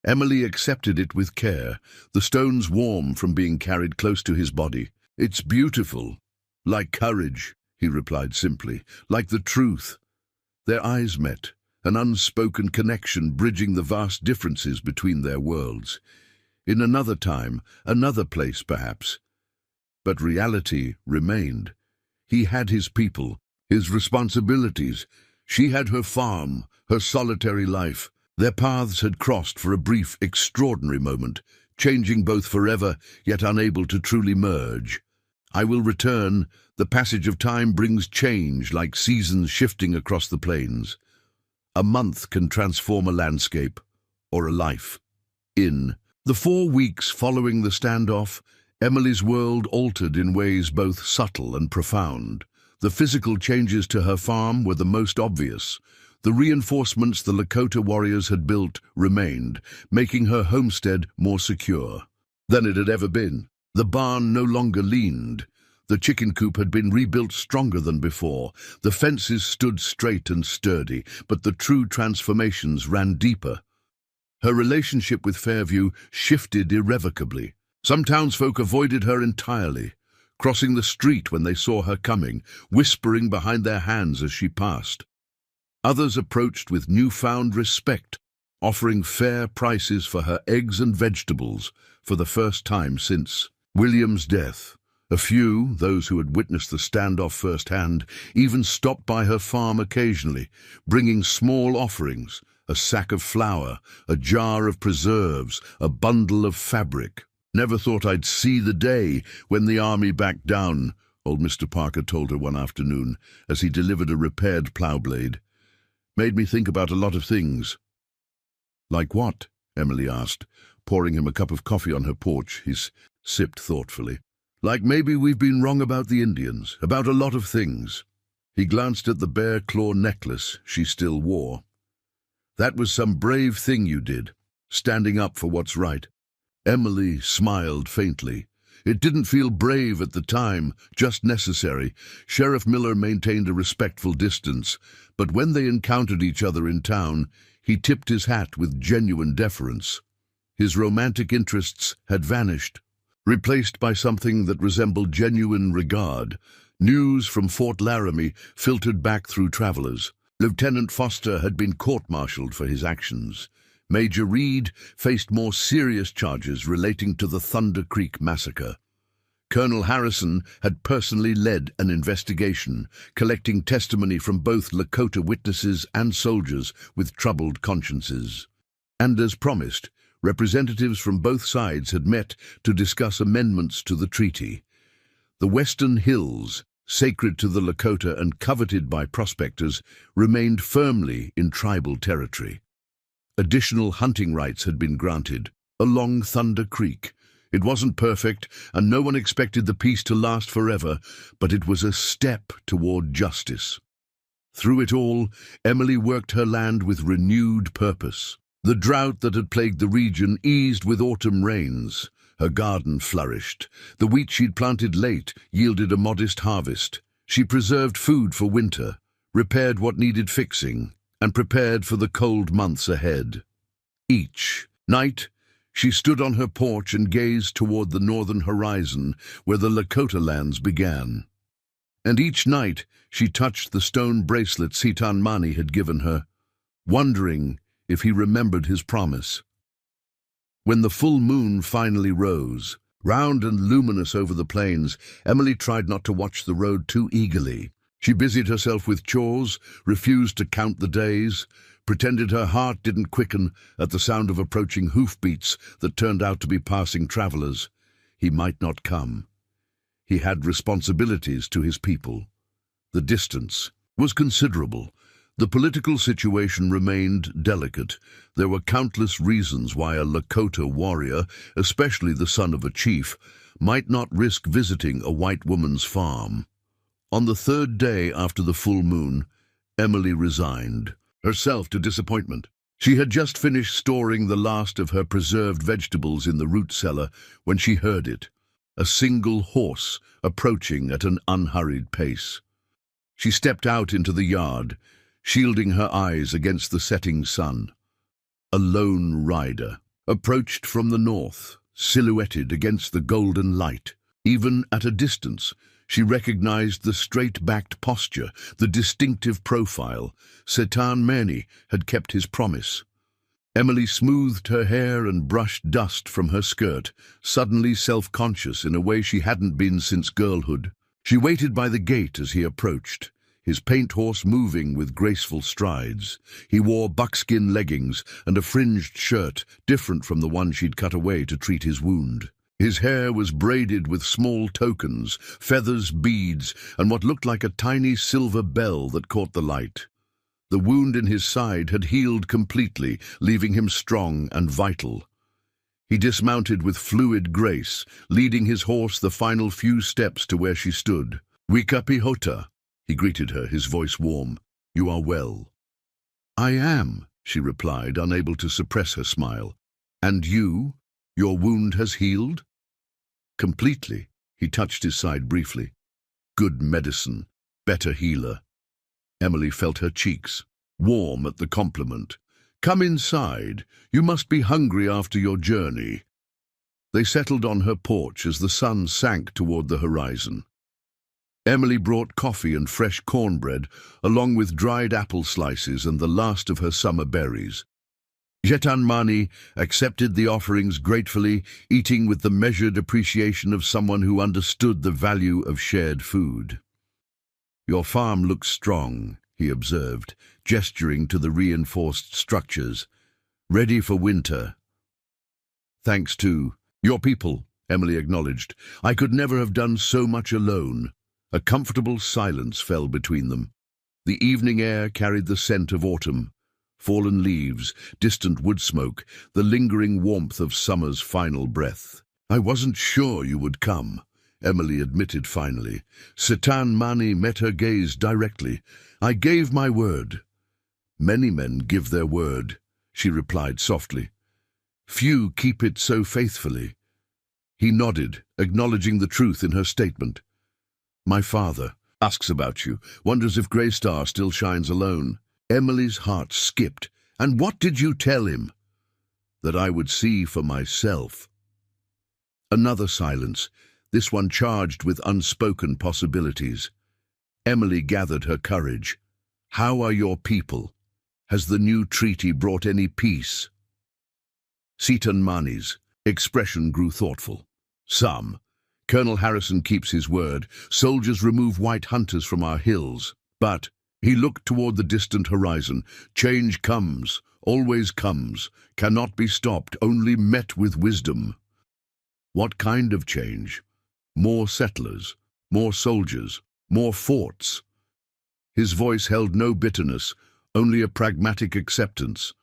Emily accepted it with care, the stones warm from being carried close to his body. "It's beautiful. Like courage," he replied simply, "like the truth." Their eyes met, an unspoken connection bridging the vast differences between their worlds. In another time, another place perhaps. But reality remained. He had his people, his responsibilities. She had her farm, her solitary life. Their paths had crossed for a brief, extraordinary moment, changing both forever, yet unable to truly merge. "I will return. The passage of time brings change, like seasons shifting across the plains. A month can transform a landscape, or a life." In the 4 weeks following the standoff, Emily's world altered in ways both subtle and profound. The physical changes to her farm were the most obvious. The reinforcements the Lakota warriors had built remained, making her homestead more secure than it had ever been. The barn no longer leaned. The chicken coop had been rebuilt stronger than before. The fences stood straight and sturdy, but the true transformations ran deeper. Her relationship with Fairview shifted irrevocably. Some townsfolk avoided her entirely, crossing the street when they saw her coming, whispering behind their hands as she passed. Others approached with newfound respect, offering fair prices for her eggs and vegetables for the first time since William's death. A few, those who had witnessed the standoff firsthand, even stopped by her farm occasionally, bringing small offerings, a sack of flour, a jar of preserves, a bundle of fabric. "Never thought I'd see the day when the army backed down," old Mr. Parker told her one afternoon as he delivered a repaired plough blade. "Made me think about a lot of things." "Like what?" Emily asked, pouring him a cup of coffee on her porch. He sipped thoughtfully. "Like maybe we've been wrong about the Indians, about a lot of things." He glanced at the bear claw necklace she still wore. "That was some brave thing you did, standing up for what's right." Emily smiled faintly. "It didn't feel brave at the time, just necessary." Sheriff Miller maintained a respectful distance, but when they encountered each other in town, he tipped his hat with genuine deference. His romantic interests had vanished, replaced by something that resembled genuine regard. News from Fort Laramie filtered back through travelers. Lieutenant Foster had been court-martialed for his actions. Major Reed faced more serious charges relating to the Thunder Creek massacre. Colonel Harrison had personally led an investigation, collecting testimony from both Lakota witnesses and soldiers with troubled consciences. And as promised, representatives from both sides had met to discuss amendments to the treaty. The Western Hills, sacred to the Lakota and coveted by prospectors, remained firmly in tribal territory. Additional hunting rights had been granted along Thunder Creek. It wasn't perfect, and no one expected the peace to last forever, but it was a step toward justice. Through it all, Emily worked her land with renewed purpose. The drought that had plagued the region eased with autumn rains. Her garden flourished. The wheat she'd planted late yielded a modest harvest. She preserved food for winter, repaired what needed fixing, and prepared for the cold months ahead. Each night, she stood on her porch and gazed toward the northern horizon where the Lakota lands began. And each night, she touched the stone bracelet Sitan Mani had given her, wondering if he remembered his promise. When the full moon finally rose, round and luminous over the plains, Emily tried not to watch the road too eagerly. She busied herself with chores, refused to count the days, pretended her heart didn't quicken at the sound of approaching hoofbeats that turned out to be passing travelers. He might not come. He had responsibilities to his people. The distance was considerable. The political situation remained delicate. There were countless reasons why a Lakota warrior, especially the son of a chief, might not risk visiting a white woman's farm. On the third day after the full moon, Emily resigned, herself to disappointment. She had just finished storing the last of her preserved vegetables in the root cellar when she heard it, a single horse approaching at an unhurried pace. She stepped out into the yard, shielding her eyes against the setting sun. A lone rider approached from the north, silhouetted against the golden light. Even at a distance, she recognized the straight-backed posture, the distinctive profile. Sitan Mani had kept his promise. Emily smoothed her hair and brushed dust from her skirt, suddenly self-conscious in a way she hadn't been since girlhood. She waited by the gate as he approached, his paint horse moving with graceful strides. He wore buckskin leggings and a fringed shirt, different from the one she'd cut away to treat his wound. His hair was braided with small tokens, feathers, beads, and what looked like a tiny silver bell that caught the light. The wound in his side had healed completely, leaving him strong and vital. He dismounted with fluid grace, leading his horse the final few steps to where she stood. "Wikapi Hota," he greeted her, his voice warm. "You are well." "I am," she replied, unable to suppress her smile. "And you? Your wound has healed?" Completely. He touched his side briefly. Good medicine, better healer. Emily felt her cheeks, warm at the compliment. Come inside. You must be hungry after your journey. They settled on her porch as the sun sank toward the horizon. Emily brought coffee and fresh cornbread, along with dried apple slices and the last of her summer berries. Jetanmani accepted the offerings gratefully, eating with the measured appreciation of someone who understood the value of shared food. Your farm looks strong, he observed, gesturing to the reinforced structures. Ready for winter. Thanks to your people, Emily acknowledged. I could never have done so much alone. A comfortable silence fell between them. The evening air carried the scent of autumn. Fallen leaves, distant wood smoke, the lingering warmth of summer's final breath. I wasn't sure you would come, Emily admitted finally. Jetanmani met her gaze directly. I gave my word. Many men give their word, she replied softly. Few keep it so faithfully. He nodded, acknowledging the truth in her statement. My father asks about you, wonders if Grey Star still shines alone. Emily's heart skipped. And what did you tell him? That I would see for myself. Another silence, this one charged with unspoken possibilities. Emily gathered her courage. How are your people? Has the new treaty brought any peace? Jetanmani's expression grew thoughtful. Some. Colonel Harrison keeps his word. Soldiers remove white hunters from our hills. But he looked toward the distant horizon. Change comes, always comes, cannot be stopped, only met with wisdom. What kind of change? More settlers, more soldiers, more forts. His voice held no bitterness, only a pragmatic acceptance.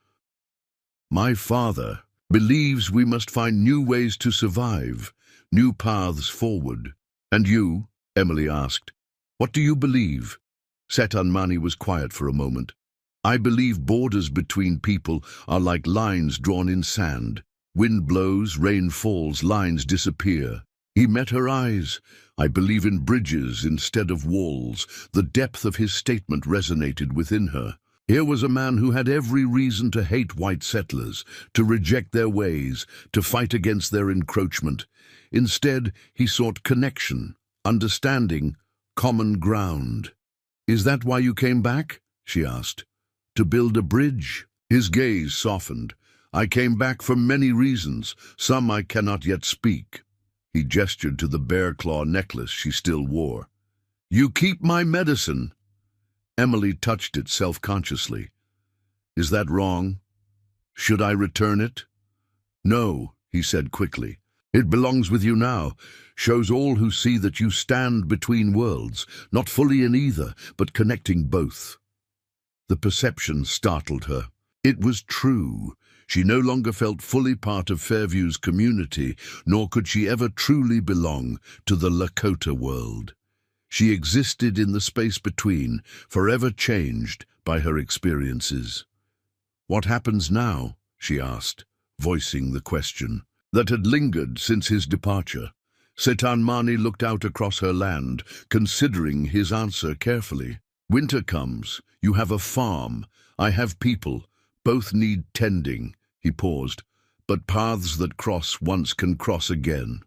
My father believes we must find new ways to survive, new paths forward. And you? Emily asked. What do you believe? Jetanmani was quiet for a moment. I believe borders between people are like lines drawn in sand. Wind blows, rain falls, lines disappear. He met her eyes. I believe in bridges instead of walls. The depth of his statement resonated within her. Here was a man who had every reason to hate white settlers, to reject their ways, to fight against their encroachment. Instead, he sought connection, understanding, common ground. Is that why you came back? She asked. To build a bridge? His gaze softened. I came back for many reasons, some I cannot yet speak. He gestured to the bear-claw necklace she still wore. You keep my medicine. Emily touched it self-consciously. Is that wrong? Should I return it? No, he said quickly. It belongs with you now, shows all who see that you stand between worlds, not fully in either, but connecting both. The perception startled her. It was true. She no longer felt fully part of Fairview's community, nor could she ever truly belong to the Lakota world. She existed in the space between, forever changed by her experiences. What happens now? She asked, voicing the question that had lingered since his departure. Jetanmani looked out across her land, considering his answer carefully. Winter comes. You have a farm. I have people. Both need tending. He paused. But paths that cross once can cross again.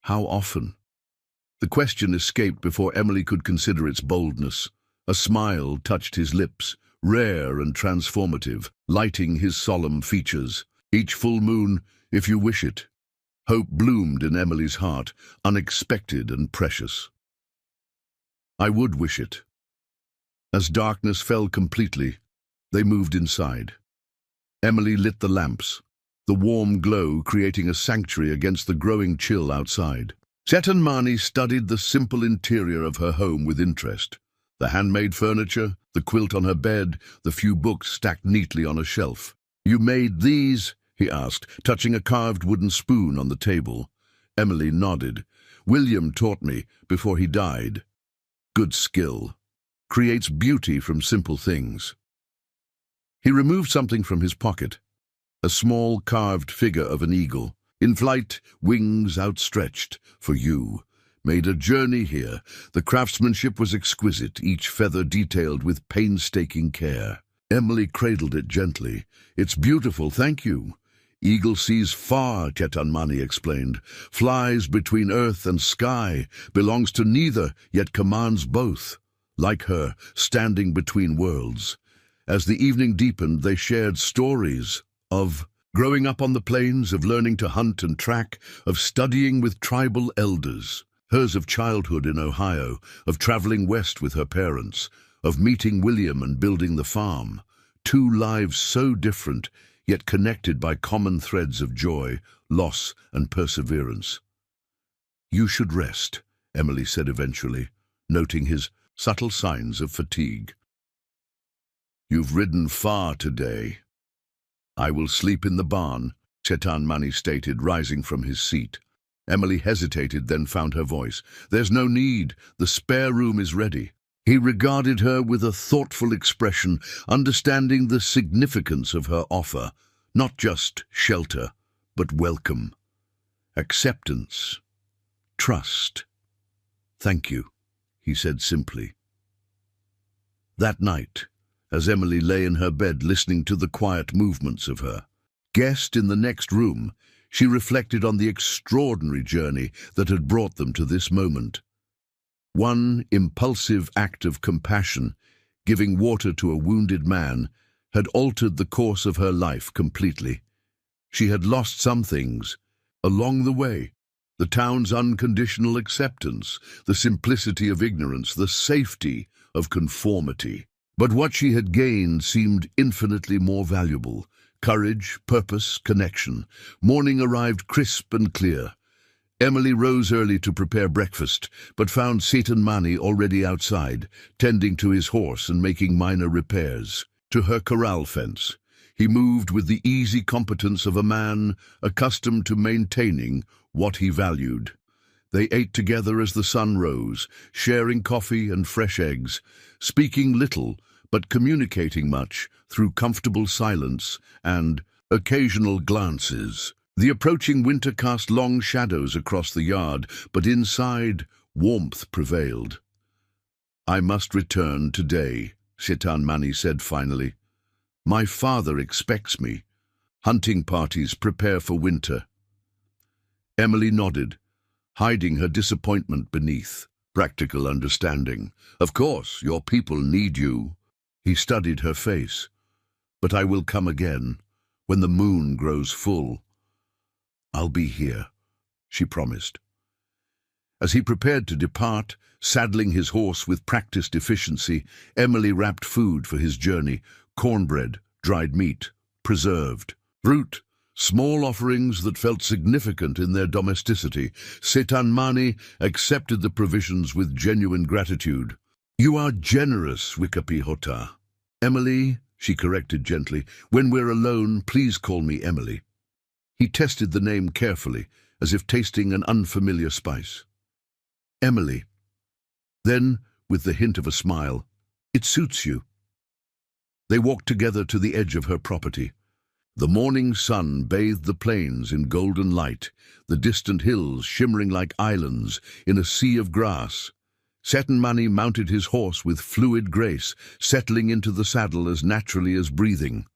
How often? The question escaped before Emily could consider its boldness. A smile touched his lips, rare and transformative, lighting his solemn features. Each full moon, if you wish it. Hope bloomed in Emily's heart, unexpected and precious. I would wish it. As darkness fell completely, they moved inside. Emily lit the lamps, the warm glow creating a sanctuary against the growing chill outside. Jetanmani studied the simple interior of her home with interest. The handmade furniture, the quilt on her bed, the few books stacked neatly on a shelf. You made these? He asked, touching a carved wooden spoon on the table. Emily nodded. William taught me before he died. Good skill. Creates beauty from simple things. He removed something from his pocket, a small carved figure of an eagle. In flight, wings outstretched, for you. Made a journey here. The craftsmanship was exquisite, each feather detailed with painstaking care. Emily cradled it gently. It's beautiful, thank you. Eagle sees far, Chetanmani explained. Flies between earth and sky, belongs to neither, yet commands both. Like her, standing between worlds. As the evening deepened, they shared stories of growing up on the plains, of learning to hunt and track, of studying with tribal elders. Hers of childhood in Ohio, of traveling west with her parents, of meeting William and building the farm. Two lives so different, yet connected by common threads of joy, loss, and perseverance. You should rest, Emily said eventually, noting his subtle signs of fatigue. You've ridden far today. I will sleep in the barn, Chetanmani stated, rising from his seat. Emily hesitated, then found her voice. There's no need. The spare room is ready. He regarded her with a thoughtful expression, understanding the significance of her offer. Not just shelter, but welcome. Acceptance. Trust. Thank you, he said simply. That night, as Emily lay in her bed listening to the quiet movements of her guest in the next room, she reflected on the extraordinary journey that had brought them to this moment. One impulsive act of compassion, giving water to a wounded man, had altered the course of her life completely. She had lost some things along the way. The town's unconditional acceptance, the simplicity of ignorance, the safety of conformity. But what she had gained seemed infinitely more valuable. Courage, purpose, connection. Morning arrived crisp and clear. Emily rose early to prepare breakfast, but found Chetanmani already outside, tending to his horse and making minor repairs to her corral fence. He moved with the easy competence of a man accustomed to maintaining what he valued. They ate together as the sun rose, sharing coffee and fresh eggs, speaking little but communicating much through comfortable silence and occasional glances. The approaching winter cast long shadows across the yard, but inside warmth prevailed. I must return today, Chetanmani said finally. My father expects me. Hunting parties prepare for winter. Emily nodded, hiding her disappointment beneath practical understanding. Of course, your people need you. He studied her face. But I will come again, when the moon grows full. I'll be here, she promised. As he prepared to depart, saddling his horse with practiced efficiency, Emily wrapped food for his journey: cornbread, dried meat, preserved fruit, small offerings that felt significant in their domesticity. Chetanmani accepted the provisions with genuine gratitude. You are generous, Wikapihota. Emily, she corrected gently. When we're alone, please call me Emily. He tested the name carefully, as if tasting an unfamiliar spice. Emily. Then, with the hint of a smile, it suits you. They walked together to the edge of her property. The morning sun bathed the plains in golden light, the distant hills shimmering like islands in a sea of grass. Chetanmani mounted his horse with fluid grace, settling into the saddle as naturally as breathing.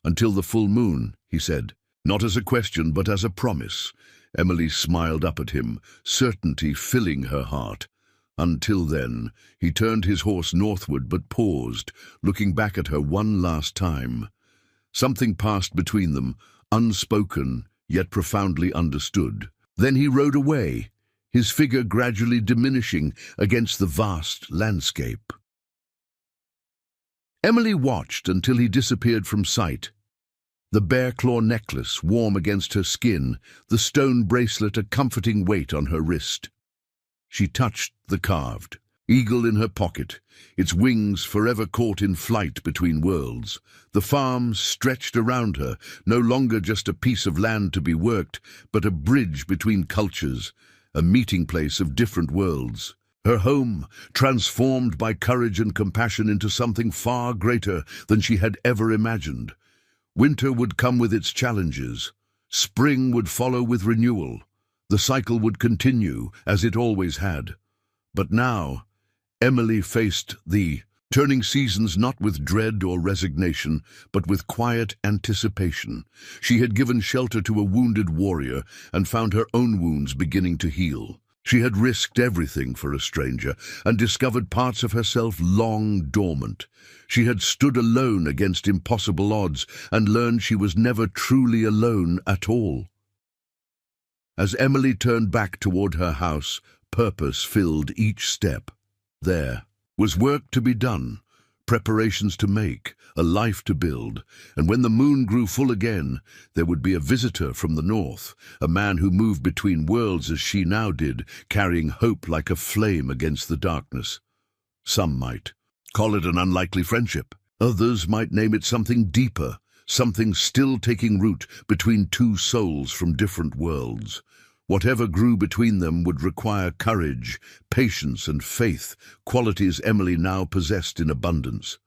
Until the full moon, he said, not as a question but as a promise. Emily smiled up at him, certainty filling her heart. Until then, he turned his horse northward but paused, looking back at her one last time. Something passed between them, unspoken yet profoundly understood. Then he rode away, his figure gradually diminishing against the vast landscape. Emily watched until he disappeared from sight. The bear-claw necklace warm against her skin, the stone bracelet a comforting weight on her wrist. She touched the carved eagle in her pocket, its wings forever caught in flight between worlds. The farm stretched around her, no longer just a piece of land to be worked, but a bridge between cultures, a meeting place of different worlds. Her home, transformed by courage and compassion into something far greater than she had ever imagined. Winter would come with its challenges. Spring would follow with renewal. The cycle would continue, as it always had. But now, Emily faced the turning seasons not with dread or resignation, but with quiet anticipation. She had given shelter to a wounded warrior and found her own wounds beginning to heal. She had risked everything for a stranger and discovered parts of herself long dormant. She had stood alone against impossible odds and learned she was never truly alone at all. As Emily turned back toward her house, purpose filled each step. There was work to be done, preparations to make, a life to build, and when the moon grew full again, there would be a visitor from the north, a man who moved between worlds as she now did, carrying hope like a flame against the darkness. Some might call it an unlikely friendship. Others might name it something deeper, something still taking root between two souls from different worlds. Whatever grew between them would require courage, patience, and faith, qualities Emily now possessed in abundance.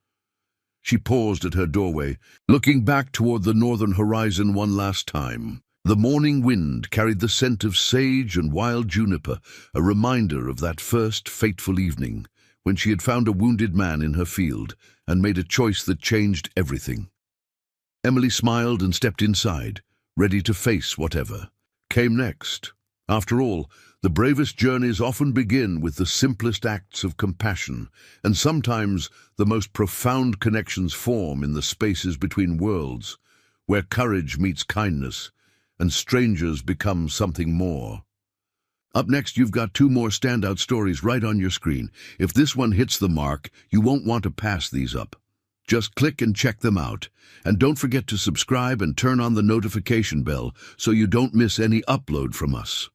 She paused at her doorway, looking back toward the northern horizon one last time. The morning wind carried the scent of sage and wild juniper, a reminder of that first fateful evening, when she had found a wounded man in her field and made a choice that changed everything. Emily smiled and stepped inside, ready to face whatever came next. After all, the bravest journeys often begin with the simplest acts of compassion, and sometimes the most profound connections form in the spaces between worlds, where courage meets kindness, and strangers become something more. Up next, you've got two more standout stories right on your screen. If this one hits the mark, you won't want to pass these up. Just click and check them out. And don't forget to subscribe and turn on the notification bell so you don't miss any upload from us.